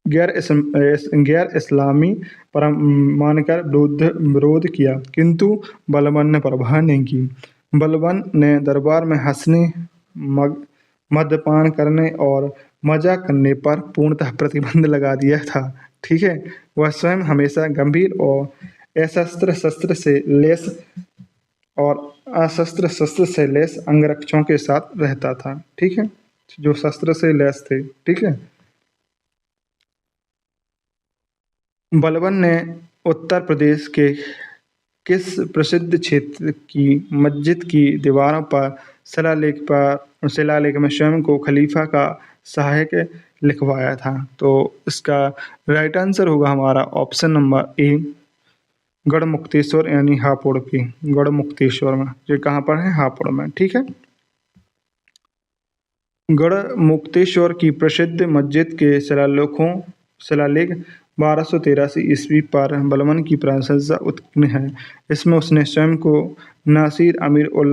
गैर इस्लामी परम मानकर विरोध किया, किंतु बलबन ने परवाह नहीं की। बलबन ने दरबार में हंसने, मद्यपान करने और मजाक करने पर पूर्णतः प्रतिबंध लगा दिया था। ठीक है, वह स्वयं हमेशा गंभीर और अस्त्र शस्त्र से लेस अंगरक्षकों के साथ रहता था। ठीक है, जो शस्त्र से लेस थे। ठीक है, बलबन ने उत्तर प्रदेश के किस प्रसिद्ध क्षेत्र की मस्जिद की दीवारों पर शिलालेख में स्वयं को खलीफा का सहायक लिखवाया था। तो इसका राइट आंसर होगा हमारा ऑप्शन नंबर ए, गढ़मुक्तेश्वर यानी हापुड़ की गढ़मुक्तेश्वर में। ये कहाँ पर है? हापुड़ में। ठीक है, गढ़मुक्तेश्वर की प्रसिद्ध मस्जिद के शिलालेख 1283 ईस्वी पर बलबन की प्रशंसा उत्कीर्ण है। इसमें उसने स्वयं को नासिर अमीर उल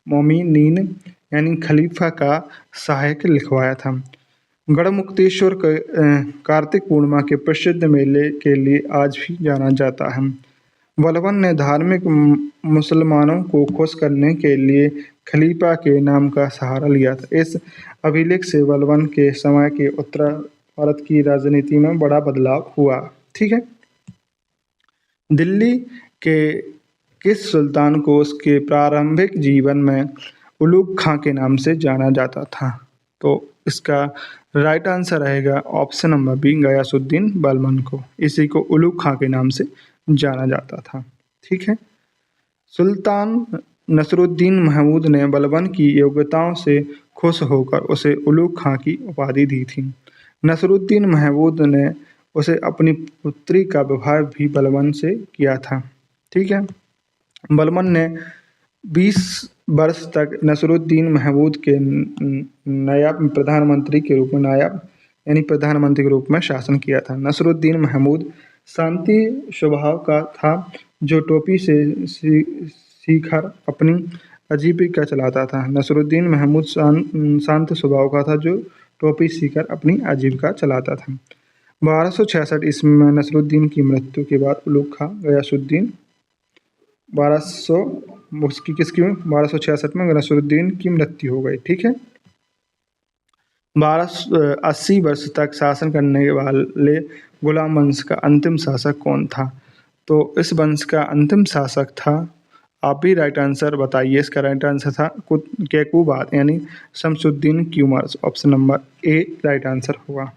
मोमिनीन यानी खलीफा का सहायक लिखवाया था। गढ़मुक्तेश्वर कार्तिक पूर्णिमा के प्रसिद्ध मेले के लिए आज भी जाना जाता है। बलबन ने धार्मिक मुसलमानों को खुश करने के लिए खलीफा के नाम का सहारा लिया था। इस अभिलेख से बलबन के समय के उत्तर भारत की राजनीति में बड़ा बदलाव हुआ। ठीक है, दिल्ली के किस सुल्तान को उसके प्रारंभिक जीवन में उलूग खां के नाम से जाना जाता था? तो इसका राइट आंसर रहेगा option number B, Ghiyasuddin Balban को। इसी को उलूग खां के नाम से जाना जाता था। ठीक है, सुल्तान नसरुद्दीन महमूद ने बलबन की योग्यताओं से खुश होकर उसे उलूग खां की उपाधि दी थी। नसरुद्दीन महमूद ने उसे अपनी पुत्री का विवाह भी बलबन से किया था। ठीक है, बलबन ने 20 वर्ष तक नसरुद्दीन महमूद के नायब प्रधानमंत्री के रूप में शासन किया था। नसरुद्दीन महमूद शांति स्वभाव का था, जो टोपी से सीखकर अपनी आजीविका चलाता था। नसरुद्दीन महमूद शांत स्वभाव का था, जो टोपी सीखकर अपनी आजीविका चलाता था। 1266 ईस्वी में नसरुद्दीन की मृत्यु के बाद उलूग खां गयासुद्दीन 1266 में नसरुद्दीन की मृत्यु हो गई। ठीक है, 1280 वर्ष तक शासन करने वाले गुलाम वंश का अंतिम शासक कौन था? तो इस वंश का अंतिम शासक था, आप भी राइट आंसर बताइए। इसका राइट आंसर था कैकुबाद यानी शमसुद्दीन क्यूमर्स। ऑप्शन नंबर ए राइट आंसर होगा।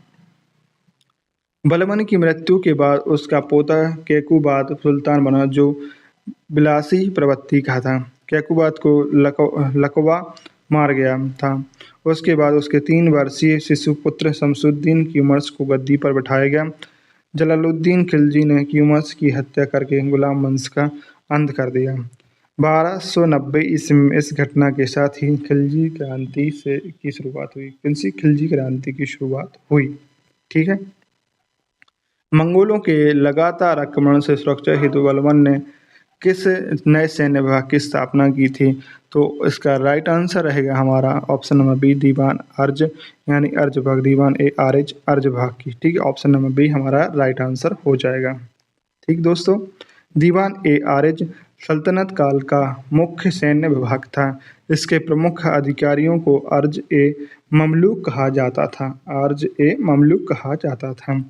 बलबन की मृत्यु के बाद उसका पोता कैकुबाद सुल्तान बना, जो विलासी प्रवृत्ति का था। कैकुबाद को लकवा मार गया था। उसके बाद उसके 3 वर्षीय शिशु पुत्र शमसुद्दीन क्यूमर्स को गद्दी पर बिठाया गया। जलालुद्दीन खिलजी ने क्यूमर्स की हत्या करके गुलाम वंश का अंत कर दिया। 1290 ईस्वी में इस घटना के साथ ही खिलजी क्रांति की शुरुआत हुई। खिलजी क्रांति की शुरुआत हुई। ठीक है, मंगोलों के लगातार आक्रमण से सुरक्षा हेतु बलबन ने किस नए सैन्य विभाग की स्थापना की थी? तो इसका राइट आंसर रहेगा हमारा ऑप्शन नंबर बी, दीवान अर्ज यानी अर्ज भाग, दीवान ए आरज अर्ज भाग की। ठीक है, ऑप्शन नंबर बी हमारा राइट आंसर हो जाएगा। ठीक दोस्तों, दीवान ए आरज सल्तनत काल का मुख्य सैन्य विभाग था। इसके प्रमुख अधिकारियों को अर्ज ए ममलूक कहा जाता था।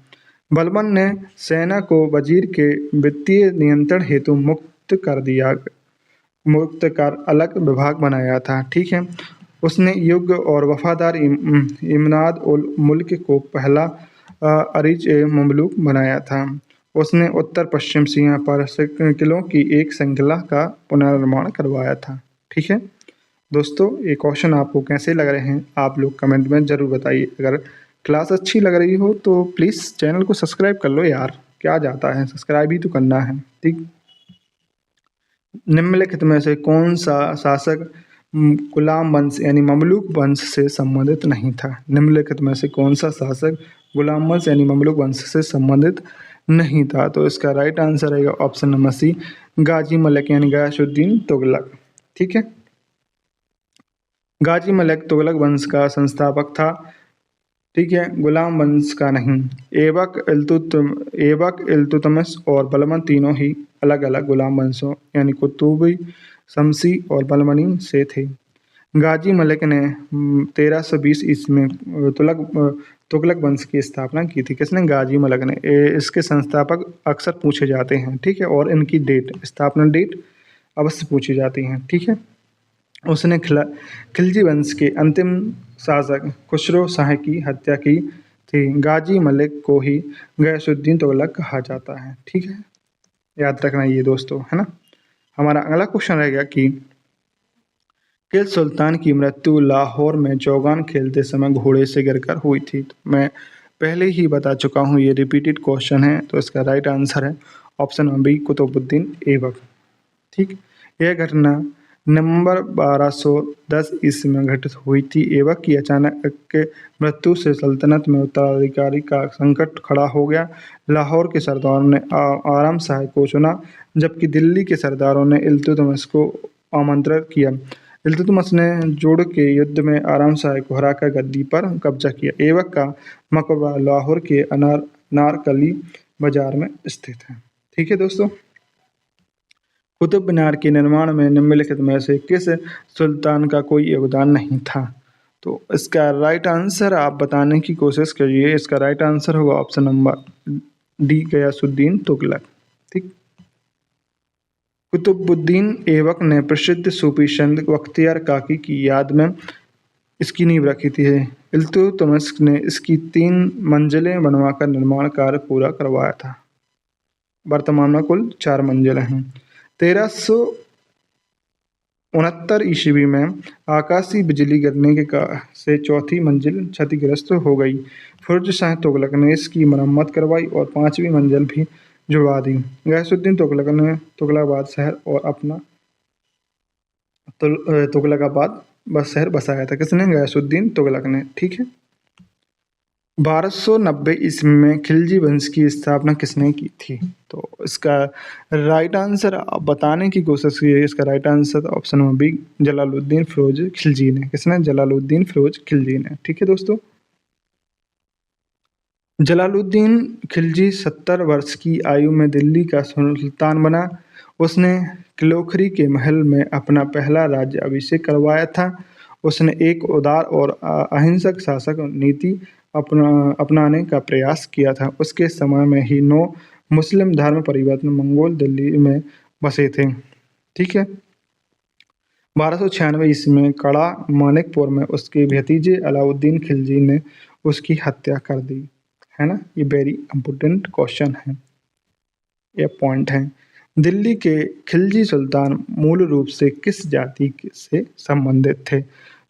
बलबन ने सेना को वजीर के वित्तीय नियंत्रण हेतु मुक्त कर अलग विभाग बनाया था। ठीक है, उसने योग्य और वफादार इमदाद उल मुल्क को पहला अरीज ए ममलूक बनाया था। उसने उत्तर पश्चिम सीमा पर किलों की एक श्रृंखला का पुनर्निर्माण करवाया था। ठीक है दोस्तों, ये क्वेश्चन आपको कैसे लग रहे हैं आप लोग कमेंट में ज़रूर बताइए। अगर क्लास अच्छी लग रही हो तो प्लीज़ चैनल को सब्सक्राइब कर लो यार, क्या जाता है, सब्सक्राइब ही तो करना है। ठीक, निम्नलिखित में से कौन सा शासक गुलाम वंश यानी ममलूक वंश से संबंधित नहीं था? निम्नलिखित में से कौन सा शासक गुलाम वंश यानी ममलूक वंश से संबंधित नहीं था? तो इसका राइट आंसर रहेगा ऑप्शन नंबर सी, गाजी मलिक यानी गयासुद्दीन तुगलक। ठीक है, गाजी मलिक तुगलक वंश का संस्थापक था। ठीक है, गुलाम वंश का नहीं। ऐबक इल्तुतमिश और बलबन तीनों ही अलग अलग गुलाम वंशों यानी कुतुबी, शमसी और बलबनी से थे। गाजी मलिक ने 1320 ईस्वी में तुगलक वंश की स्थापना की थी। किसने? गाजी मलिक ने। इसके संस्थापक अक्सर पूछे जाते हैं। ठीक है, और इनकी स्थापना डेट अवश्य पूछी जाती हैं। ठीक है, उसने खिलजी वंश के अंतिम शासक खुसरो शाह की हत्या की थी। गाजी मलिक को ही गयासुद्दीन तुगलक कहा जाता है। ठीक है, याद रखना ये दोस्तों, है ना। हमारा अगला क्वेश्चन रहेगा कि किस सुल्तान की मृत्यु लाहौर में चौगान खेलते समय घोड़े से गिरकर हुई थी? तो मैं पहले ही बता चुका हूँ, ये रिपीटेड क्वेश्चन है। तो इसका राइट आंसर है option number B, Qutbuddin Aibak. ठीक, यह घटना नवंबर 1210 ईस्वी में घटित हुई थी। ऐबक की अचानक मृत्यु से सल्तनत में उत्तराधिकारी का संकट खड़ा हो गया। लाहौर के सरदारों ने आराम शाह को चुना, जबकि दिल्ली के सरदारों ने इल्तुतमिश को आमंत्रित किया। इल्तुतमिश ने जोड़ के युद्ध में आराम शाह को हराकर गद्दी पर कब्जा किया। ऐबक का मकबरा लाहौर के अनारकली बाजार में स्थित है। ठीक है दोस्तों, कुतुब मीनार के निर्माण में निम्नलिखित में से किस सुल्तान का कोई योगदान नहीं था? तो इसका राइट आंसर आप बताने की कोशिश करिए। इसका राइट आंसर होगा option number D, Ghiyasuddin Tughlaq. ठीक, कुतुबुद्दीन ऐबक ने प्रसिद्ध सूफी संत बख्तियार काकी की याद में इसकी नींव रखी थी। इल्तुतमिश ने इसकी 3 मंजिलें बनवाकर निर्माण कार्य पूरा करवाया था। वर्तमान में कुल 4 मंजिलें हैं। 1369 ईस्वी में आकाशीय बिजली गिरने के से चौथी मंजिल क्षतिग्रस्त हो गई। फिरोज शाह तुगलक ने इसकी मरम्मत करवाई और 5वीं मंजिल भी जुड़वा दी। गयासुद्दीन तुगलक ने तुगलकाबाद शहर और अपना तुगलकाबाद शहर बसाया था। किसने? गयासुद्दीन तुगलक ने। ठीक है, 1290 ईस्वी में खिलजी वंश की स्थापना किसने की थी? तो इसका राइट आंसर आप बताने की कोशिश कीजिए। इसका right answer option number B, Jalaluddin Firoz Khilji ने। किसने? जलालुद्दीन फिरोज खिलजी ने। ठीक है दोस्तों, जलालुद्दीन खिलजी 70 वर्ष की आयु में दिल्ली का सुल्तान बना। उसने किलोखरी के महल में अपना पहला राज्य अभिषेक करवाया था। उसने एक उदार और अहिंसक शासक नीति अपनाने का प्रयास किया था। उसके समय में ही 9 मुस्लिम धर्म परिवर्तन मंगोल दिल्ली में बसे थे। ठीक है, 1296 ईस्वी में कड़ा मानिकपुर में उसके भतीजे अलाउद्दीन खिलजी ने उसकी हत्या कर दी। है ना, ये वेरी इंपॉर्टेंट क्वेश्चन है, ये पॉइंट है। दिल्ली के खिलजी सुल्तान मूल रूप से किस जाति से संबंधित थे?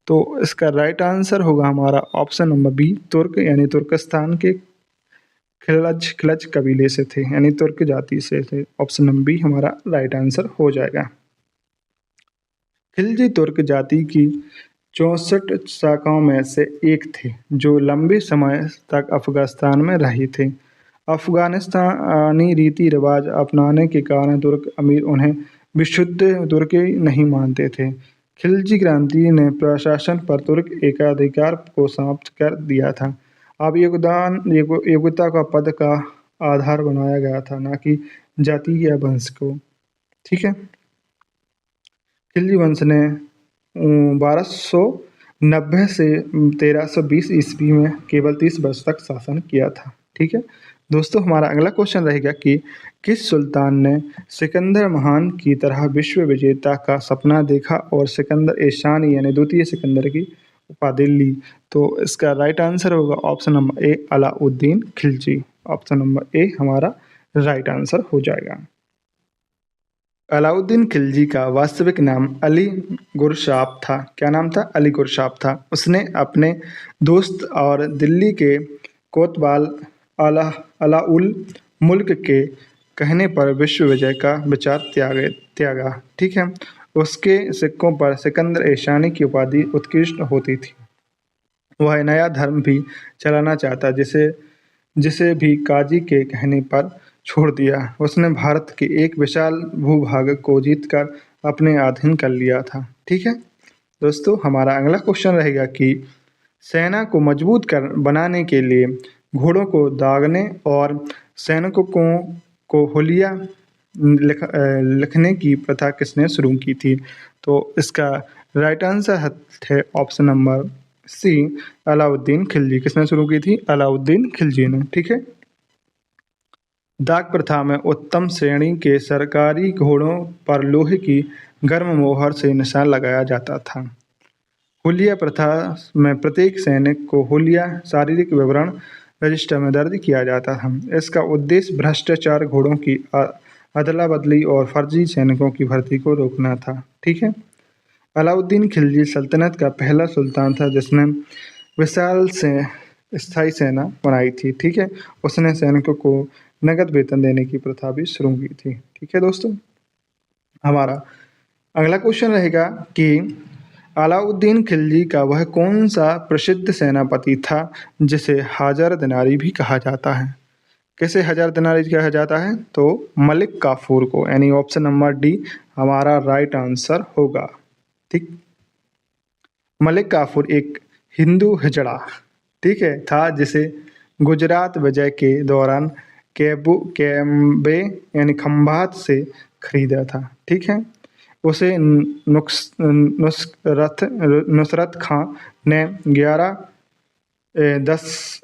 तो इसका राइट आंसर होगा हमारा ऑप्शन नंबर बी, तुर्क यानी तुर्कस्तान के खिलज कबीले से थे, यानी तुर्क जाति से थे। ऑप्शन नंबर बी हमारा राइट आंसर हो जाएगा। खिलजी तुर्क जाति की 64 शाखाओं में से एक थे, जो लंबे समय तक अफगानिस्तान में रही थे। अफगानिस्तानी रीति रिवाज अपनाने के कारण तुर्क अमीर उन्हें विशुद्ध तुर्की नहीं मानते थे। खिलजी क्रांति ने प्रशासन पर तुर्क एकाधिकार को समाप्त कर दिया था। अब योग्यता का पद का आधार बनाया गया था, न कि जाति या वंश को। ठीक है, खिलजी वंश ने 1290 से 1320 ईस्वी में केवल 30 वर्ष तक शासन किया था। ठीक है दोस्तों, हमारा अगला क्वेश्चन रहेगा कि किस सुल्तान ने सिकंदर महान की तरह विश्व विजेता का सपना देखा और सिकंदर ईशानी यानी द्वितीय सिकंदर की उपाधि ली? तो इसका राइट आंसर होगा ऑप्शन नंबर ए अलाउद्दीन खिलजी। ऑप्शन नंबर ए हमारा राइट आंसर हो जाएगा। अलाउद्दीन खिलजी का वास्तविक नाम अली गुरशाप था। क्या नाम था? अली गुरशाप था। उसने अपने दोस्त और दिल्ली के कोतवाल अलाउल मुल्क के कहने पर विश्व विजय का विचार त्यागा। ठीक है, उसके सिक्कों पर सिकंदर ईशानी की उपाधि उत्कृष्ट होती थी। वह नया धर्म भी चलाना चाहता, जिसे जिसे भी काजी के कहने पर छोड़ दिया। उसने भारत के एक विशाल भूभाग को जीतकर अपने अधीन कर लिया था। ठीक है दोस्तों, हमारा अगला क्वेश्चन रहेगा कि सेना को मजबूत कर बनाने के लिए घोड़ों को दागने और सैनिकों को हुलिया लिखने की प्रथा किसने शुरू की थी? तो इसका राइट आंसर है option number C Alauddin Khilji. किसने शुरू की थी? अलाउद्दीन खिलजी ने। ठीक है, दाग प्रथा में उत्तम श्रेणी के सरकारी घोड़ों पर लोहे की गर्म मोहर से निशान लगाया जाता था। हुलिया प्रथा में प्रत्येक सैनिक को हुलिया शारीरिक विवरण रजिस्टर में दर्ज किया जाता था। इसका उद्देश्य भ्रष्टाचार, घोड़ों की अदला बदली और फर्जी सैनिकों की भर्ती को रोकना था। ठीक है, अलाउद्दीन खिलजी सल्तनत का पहला सुल्तान था जिसने विशाल से स्थायी सेना बनाई थी। ठीक है, उसने सैनिकों को नगद वेतन देने की प्रथा भी शुरू की थी। ठीक है दोस्तों, हमारा अगला क्वेश्चन रहेगा कि अलाउद्दीन खिलजी का वह कौन सा प्रसिद्ध सेनापति था जिसे हजार दिनारी भी कहा जाता है? किसे हजार दिनारी कहा जाता है? तो मलिक काफूर को, यानी ऑप्शन नंबर डी हमारा राइट आंसर होगा। ठीक, मलिक काफूर एक हिंदू हिजड़ा, ठीक है, था जिसे गुजरात विजय के दौरान कैम्बे यानी खंभात से खरीदा था। ठीक है, उसे नुसरत खां ने 10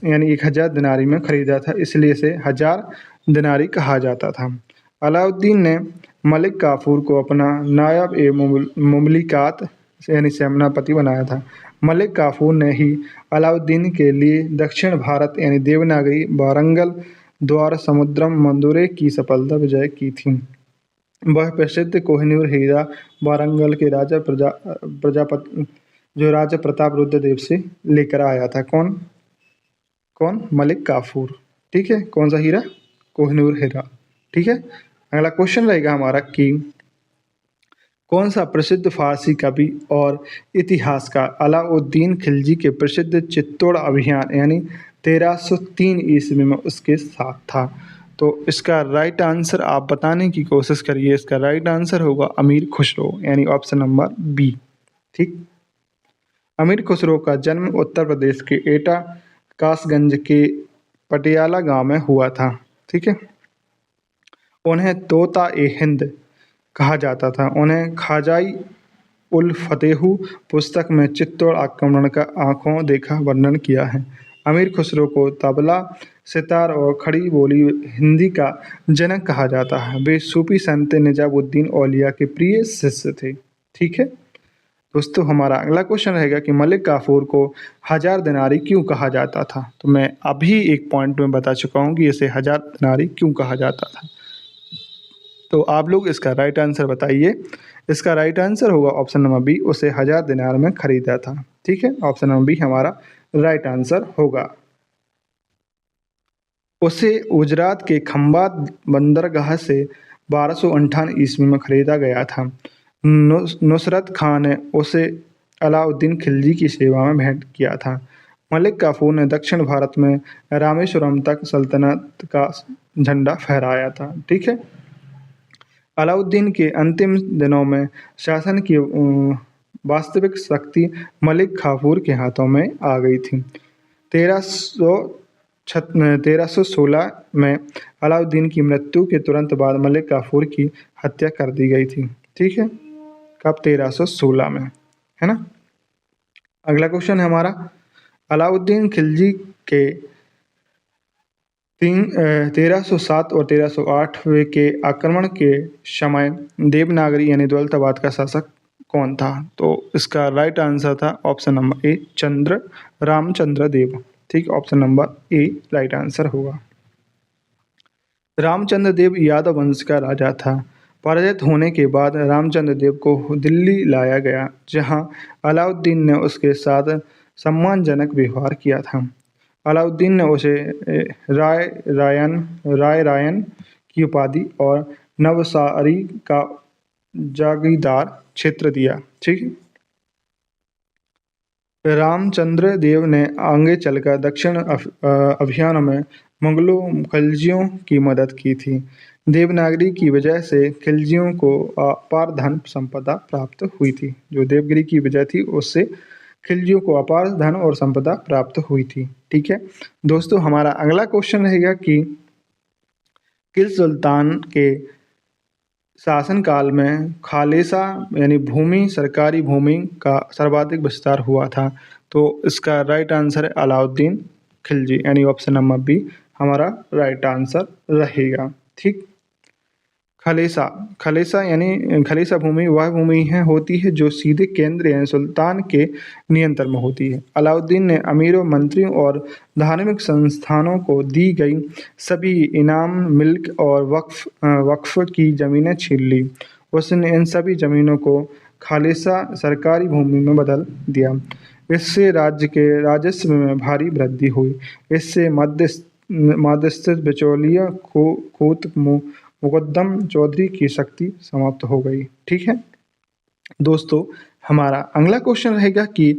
यानी 1000 दिनारी में खरीदा था, इसलिए इसे हजार दिनारी कहा जाता था। अलाउद्दीन ने मलिक काफूर को अपना नायब ए मुमलिकात यानी सेनापति बनाया था। मलिक काफूर ने ही अलाउद्दीन के लिए दक्षिण भारत यानी देवनागरी, वारंगल, द्वार समुद्रम, मंदुरे की सफलता विजय की थी। वह प्रसिद्ध कोहिनूर हीरा वारंगल के राजा प्रताप रुद्रदेव से लेकर आया था। कौन? मलिक काफूर। ठीक है, कौन सा हीरा? कोहिनूर हीरा। ठीक है, अगला क्वेश्चन रहेगा हमारा कि कौन सा प्रसिद्ध फारसी कवि और इतिहासकार अलाउद्दीन खिलजी के प्रसिद्ध चित्तौड़ अभियान यानी 1303 ईस्वी में उसके साथ था? तो इसका राइट आंसर आप बताने की कोशिश करिए। इसका राइट आंसर होगा अमीर खुसरो, यानी ऑप्शन नंबर बी। ठीक, अमीर खुसरो का जन्म उत्तर प्रदेश के एटा कासगंज के पटियाला गांव में हुआ था। ठीक है, उन्हें तोता ए हिंद कहा जाता था। उन्हें खाजाई उल फतेहू पुस्तक में चित्तौड़ आक्रमण का आंखों देखा वर्णन किया है। अमीर खुसरो को तबला, सितार और खड़ी बोली हिंदी का जनक कहा जाता है। वे सूफी संत निजामुद्दीन औलिया के प्रिय शिष्य थे। ठीक है दोस्तों, हमारा अगला क्वेश्चन रहेगा कि मलिक काफूर को हजार दिनारी क्यों कहा जाता था? तो मैं अभी एक पॉइंट में बता चुका हूँ कि इसे हजार दिनारी क्यों कहा जाता था। तो आप लोग इसका राइट आंसर बताइए। इसका राइट आंसर होगा ऑप्शन नंबर बी, उसे 1000 दिनार में खरीदा था। ठीक है, ऑप्शन नंबर बी हमारा राइट आंसर होगा। उसे गुजरात के खंभात बंदरगाह से 1258 ईस्वी में खरीदा गया था। नुसरत खां ने उसे अलाउद्दीन खिलजी की सेवा में भेंट किया था। मलिक काफूर ने दक्षिण भारत में रामेश्वरम तक सल्तनत का झंडा फहराया था। ठीक है, अलाउद्दीन के अंतिम दिनों में शासन की वास्तविक शक्ति मलिक काफूर के हाथों में आ गई थी। 1316 में अलाउद्दीन की मृत्यु के तुरंत बाद मलिक काफूर की हत्या कर दी गई थी। ठीक है, कब? 1316 में, है ना। अगला क्वेश्चन है हमारा, अलाउद्दीन खिलजी के 1307 और 1308 के आक्रमण के समय देवनागरी यानी दौलताबाद का शासक कौन था? तो इसका राइट आंसर था ऑप्शन नंबर ए रामचंद्र देव। ठीक, ऑप्शन नंबर ए राइट आंसर होगा। रामचंद्र देव यादव वंश का राजा था। पराजित होने के बाद रामचंद्र देव को दिल्ली लाया गया, जहां अलाउद्दीन ने उसके साथ सम्मानजनक व्यवहार किया था। अलाउद्दीन ने उसे राय रायन की उपाधि और नवसारी का जागीरदार क्षेत्र दिया। ठीक है। रामचंद्र देव ने आगे चलकर दक्षिण अभियान में मुगलों खिलजियों की मदद की थी। देवनागरी की वजह से खिलजियों को अपार धन संपदा प्राप्त हुई थी। जो देवगिरी की वजह थी उससे खिलजियों को अपार धन और संपदा प्राप्त हुई थी। ठीक है दोस्तों, हमारा अगला क्वेश्चन रहेगा कि किस सुल्तान के शासनकाल में खालसा यानी भूमि सरकारी भूमि का सर्वाधिक विस्तार हुआ था? तो इसका राइट आंसर है अलाउद्दीन खिलजी यानी ऑप्शन नंबर बी हमारा राइट आंसर रहेगा। ठीक, खालसा यानी खालसा भूमि वह भूमि होती है जो सीधे केंद्र यानी सुल्तान के नियंत्रण में होती है। अलाउद्दीन ने अमीरों, मंत्रियों और धार्मिक संस्थानों को दी गई सभी इनाम, मिल्क और वक्फ की जमीनें छीन ली। उसने इन सभी जमीनों को खालसा सरकारी भूमि में बदल दिया। इससे राज्य के राजस्व में भारी वृद्धि हुई। इससे मध्यस्थ बिचौलिया खूत मुकद्दम चौधरी की शक्ति समाप्त हो गई। ठीक है दोस्तों, हमारा अगला क्वेश्चन रहेगा कि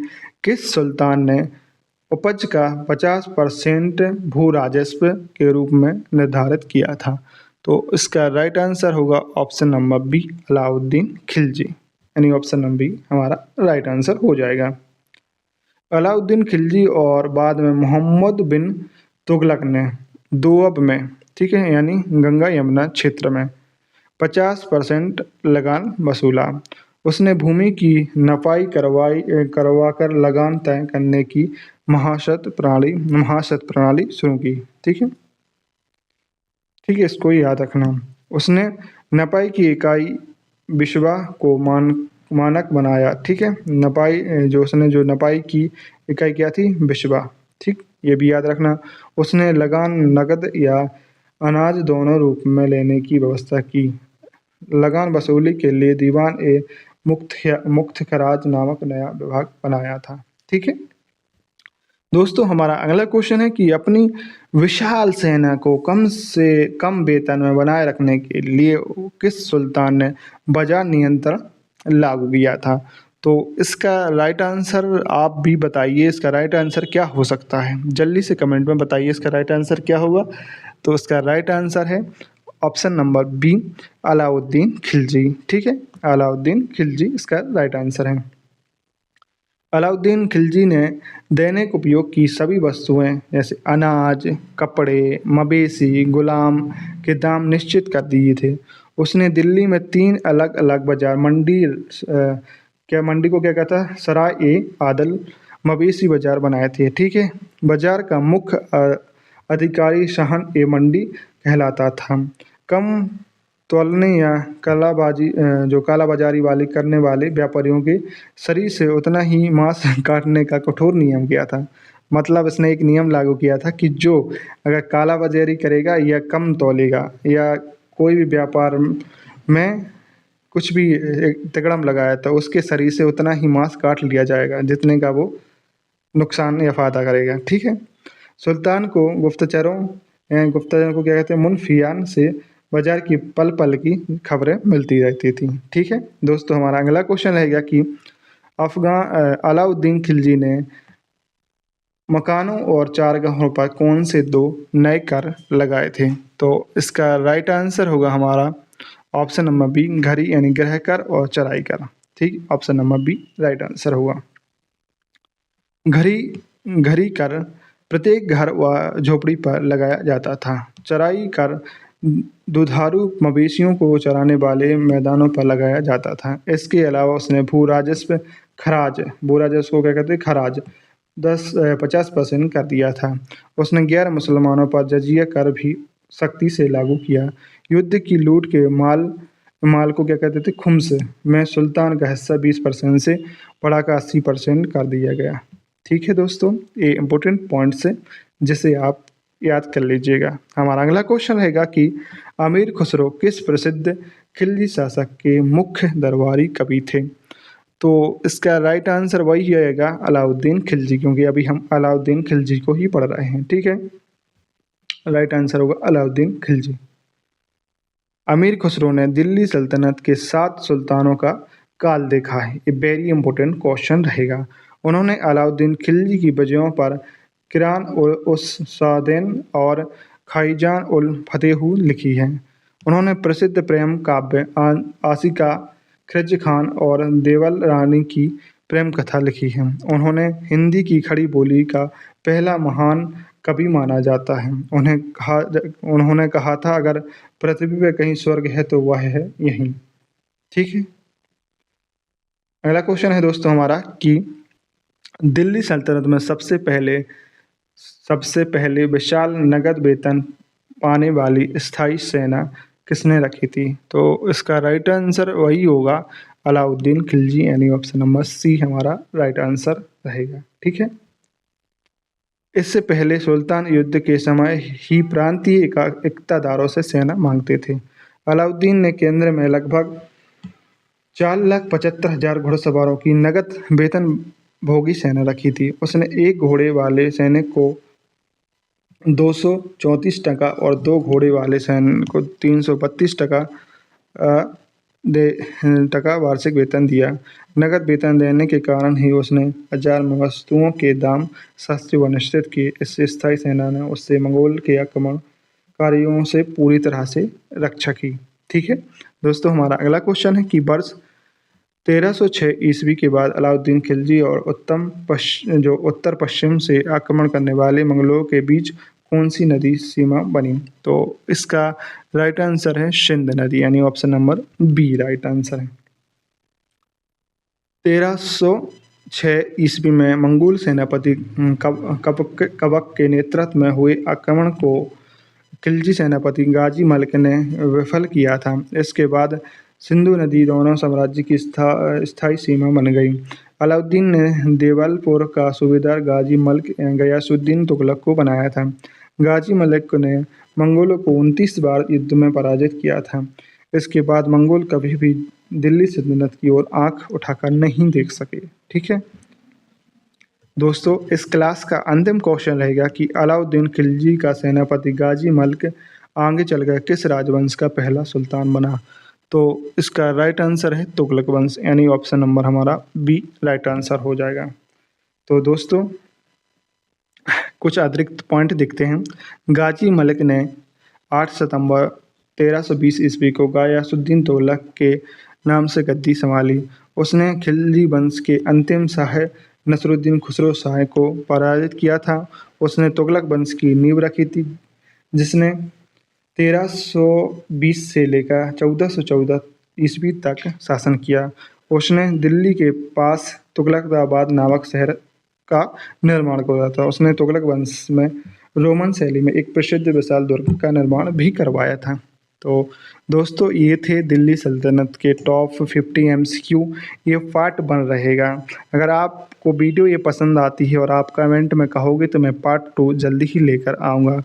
किस सुल्तान ने उपज का 50% भू राजस्व के रूप में निर्धारित किया था? तो इसका राइट आंसर होगा option number B Alauddin Khilji यानी ऑप्शन नंबर बी हमारा राइट आंसर हो जाएगा। अलाउद्दीन खिलजी और बाद में मोहम्मद बिन तुगलक ने दोअब में, ठीक है, यानी गंगा यमुना क्षेत्र में 50% लगान वसूला। उसने भूमि की नपाई करवाकर लगान तय करने की महाशत प्रणाली शुरू की। ठीक है, इसको याद रखना। उसने नपाई की इकाई बिस्वा को मानक बनाया। ठीक है, उसने जो नपाई की इकाई क्या थी? बिस्वा। ठीक, ये भी याद रखना। उसने लगान नकद या अनाज दोनों रूप में लेने की व्यवस्था की। लगान वसूली के लिए दीवान ए मुख्त खराज नामक नया विभाग बनाया था। ठीक है दोस्तों, हमारा अगला क्वेश्चन है कि अपनी विशाल सेना को कम से कम वेतन में बनाए रखने के लिए किस सुल्तान ने बाजार नियंत्रण लागू किया था? तो इसका राइट आंसर आप भी बताइए, इसका राइट आंसर क्या हो सकता है? जल्दी से कमेंट में बताइए इसका राइट आंसर क्या होगा। तो इसका राइट आंसर है option number B Alauddin Khilji. ठीक है, अलाउद्दीन खिलजी इसका राइट आंसर है। अलाउद्दीन खिलजी ने दैनिक उपयोग की सभी वस्तुएं जैसे अनाज, कपड़े, मवेशी, गुलाम के दाम निश्चित कर दिए थे। उसने दिल्ली में 3 अलग अलग बाजार मंडी को क्या कहता है? सराय ए आदल मवेशी बाजार बनाए थे। ठीक है, बाजार का मुख्य अधिकारी शाहन ए मंडी कहलाता था। कम तौलने या कालाबाजारी वाले करने वाले व्यापारियों के शरीर से उतना ही मांस काटने का कठोर नियम किया था। मतलब इसने एक नियम लागू किया था कि जो अगर कालाबाजारी करेगा या कम तौलेगा या कोई भी व्यापार में कुछ भी तिकड़म लगाया तो उसके शरीर से उतना ही मांस काट लिया जाएगा जितने का वो नुकसान या फायदा करेगा। ठीक है, सुल्तान को गुप्तचरों को क्या कहते हैं? मुनफियान से बाजार की पल पल की खबरें मिलती रहती थी। ठीक है दोस्तों, हमारा अगला क्वेश्चन रहेगा कि अलाउद्दीन खिलजी ने मकानों और चारगाहों पर कौन से 2 नए कर लगाए थे? तो इसका राइट आंसर होगा हमारा ऑप्शन नंबर बी घरी यानी गृह कर और चराई कर। ठीक, option number B right answer होगा। घरी कर प्रत्येक घर व झोपड़ी पर लगाया जाता था। चराई कर दुधारू मवेशियों को चराने वाले मैदानों पर लगाया जाता था। इसके अलावा उसने भू राजस्व को क्या कहते हैं? खराज 50% कर दिया था। उसने गैर मुसलमानों पर जजिया कर भी सख्ती से लागू किया। युद्ध की लूट के माल को क्या कहते थे, खुम्स में सुल्तान का हिस्सा 20% से बढ़ाकर 80% कर दिया गया। ठीक है दोस्तों, ये इम्पोर्टेंट पॉइंट्स है जिसे आप याद कर लीजिएगा। हमारा अगला क्वेश्चन रहेगा कि अमीर खुसरो किस प्रसिद्ध खिलजी शासक के मुख्य दरबारी कवि थे। तो इसका राइट आंसर वही आएगा, अलाउद्दीन खिलजी, क्योंकि अभी हम अलाउद्दीन खिलजी को ही पढ़ रहे हैं। ठीक है, राइट आंसर होगा अलाउद्दीन खिलजी। अमीर खुसरो ने दिल्ली सल्तनत के 7 सुल्तानों का काल देखा है। ये वेरी इंपॉर्टेंट क्वेश्चन रहेगा। उन्होंने अलाउद्दीन खिलजी की वजहों पर किरान उस सादेन और खाईजान उल फतेहू लिखी है। उन्होंने प्रसिद्ध प्रेम काव्य आशिका खिलजी खान और देवल रानी की प्रेम कथा लिखी है। उन्होंने हिंदी की खड़ी बोली का पहला महान कवि माना जाता है। उन्होंने कहा था, अगर पृथ्वी पे कहीं स्वर्ग है तो वह है यहीं। ठीक है, अगला क्वेश्चन है दोस्तों हमारा कि दिल्ली सल्तनत में सबसे पहले विशाल नगद वेतन पाने वाली स्थायी सेना किसने रखी थी। तो इसका राइट आंसर वही होगा, अलाउद्दीन खिलजी, यानी ऑप्शन नंबर सी हमारा राइट आंसर रहेगा। ठीक है, इससे पहले सुल्तान युद्ध के समय ही प्रांतीय इक़्तिदारों से सेना मांगते थे। अलाउद्दीन ने केंद्र में लगभग 4,75,000 घुड़सवारों की नगद वेतन भोगी सेना रखी थी। उसने एक घोड़े वाले सैनिक को 234 टका और 2 घोड़े वाले सैनिक को 332 टका वार्षिक वेतन दिया। नगद वेतन देने के कारण ही उसने बाजार में वस्तुओं के दाम सस्ते व निश्चित किए। इससे स्थायी सेना ने उससे मंगोल के आक्रमणकारियों से पूरी तरह से रक्षा की। ठीक है दोस्तों, हमारा अगला क्वेश्चन है कि वर्ष 1306 ईस्वी के बाद अलाउद्दीन खिलजी और उत्तर पश्चिम से आक्रमण करने वाले मंगलों के बीच कौन सी नदी सीमा बनी। तो इसका राइट आंसर है सिंध नदी, यानी option number B right answer है। 1306 ईस्वी में मंगोल सेनापति कबक के नेतृत्व में हुए आक्रमण को खिलजी सेनापति गाजी मलिक ने विफल किया था। इसके बाद सिंधु नदी दोनों साम्राज्य की स्थायी सीमा बन गई। अलाउद्दीन ने देवलपुर का सूबेदार गाजी मलिक गयासुद्दीन तुगलक को बनाया था। गाजी मलिक ने मंगोलों को 29 बार युद्ध में पराजित किया था। इसके बाद मंगोल कभी भी दिल्ली सल्तनत की ओर आंख उठाकर नहीं देख सके। ठीक है दोस्तों, इस क्लास का अंतिम क्वेश्चन रहेगा कि अलाउद्दीन खिलजी का सेनापति गाजी मलिक आगे चलकर किस राजवंश का पहला सुल्तान बना। तो इसका राइट आंसर है तुगलक वंश, यानी ऑप्शन नंबर हमारा बी राइट आंसर हो जाएगा। तो दोस्तों कुछ अतिरिक्त पॉइंट देखते हैं। गाजी मलिक ने 8 सितंबर 1320 ईस्वी को गयासुद्दीन तुगलक के नाम से गद्दी संभाली। उसने खिलजी वंश के अंतिम शाह नसरुद्दीन खुसरो शाह को पराजित किया था। उसने तुगलक वंश की नींव रखी थी, जिसने 1320 से लेकर 1414 ईस्वी तक शासन किया। उसने दिल्ली के पास तुगलकाबाद नामक शहर का निर्माण किया था। उसने तुगलक वंश में रोमन शैली में एक प्रसिद्ध विशाल दुर्ग का निर्माण भी करवाया था। तो दोस्तों ये थे दिल्ली सल्तनत के टॉप 50 MCQ। ये पार्ट 1 रहेगा। अगर आपको वीडियो ये पसंद आती है और आप कमेंट में कहोगे तो मैं पार्ट 2 जल्दी ही लेकर आऊँगा।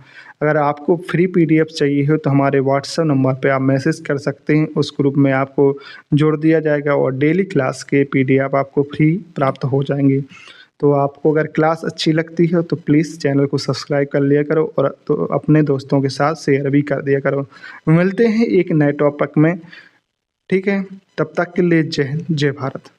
अगर आपको फ्री PDF चाहिए हो तो हमारे WhatsApp नंबर पे आप मैसेज कर सकते हैं। उस ग्रुप में आपको जोड़ दिया जाएगा और डेली क्लास के PDF आपको फ्री प्राप्त हो जाएंगे। तो आपको अगर क्लास अच्छी लगती है तो प्लीज़ चैनल को सब्सक्राइब कर लिया करो और तो अपने दोस्तों के साथ शेयर भी कर दिया करो। मिलते हैं एक नए टॉपिक में। ठीक है, तब तक के लिए जय हिंद, जय भारत।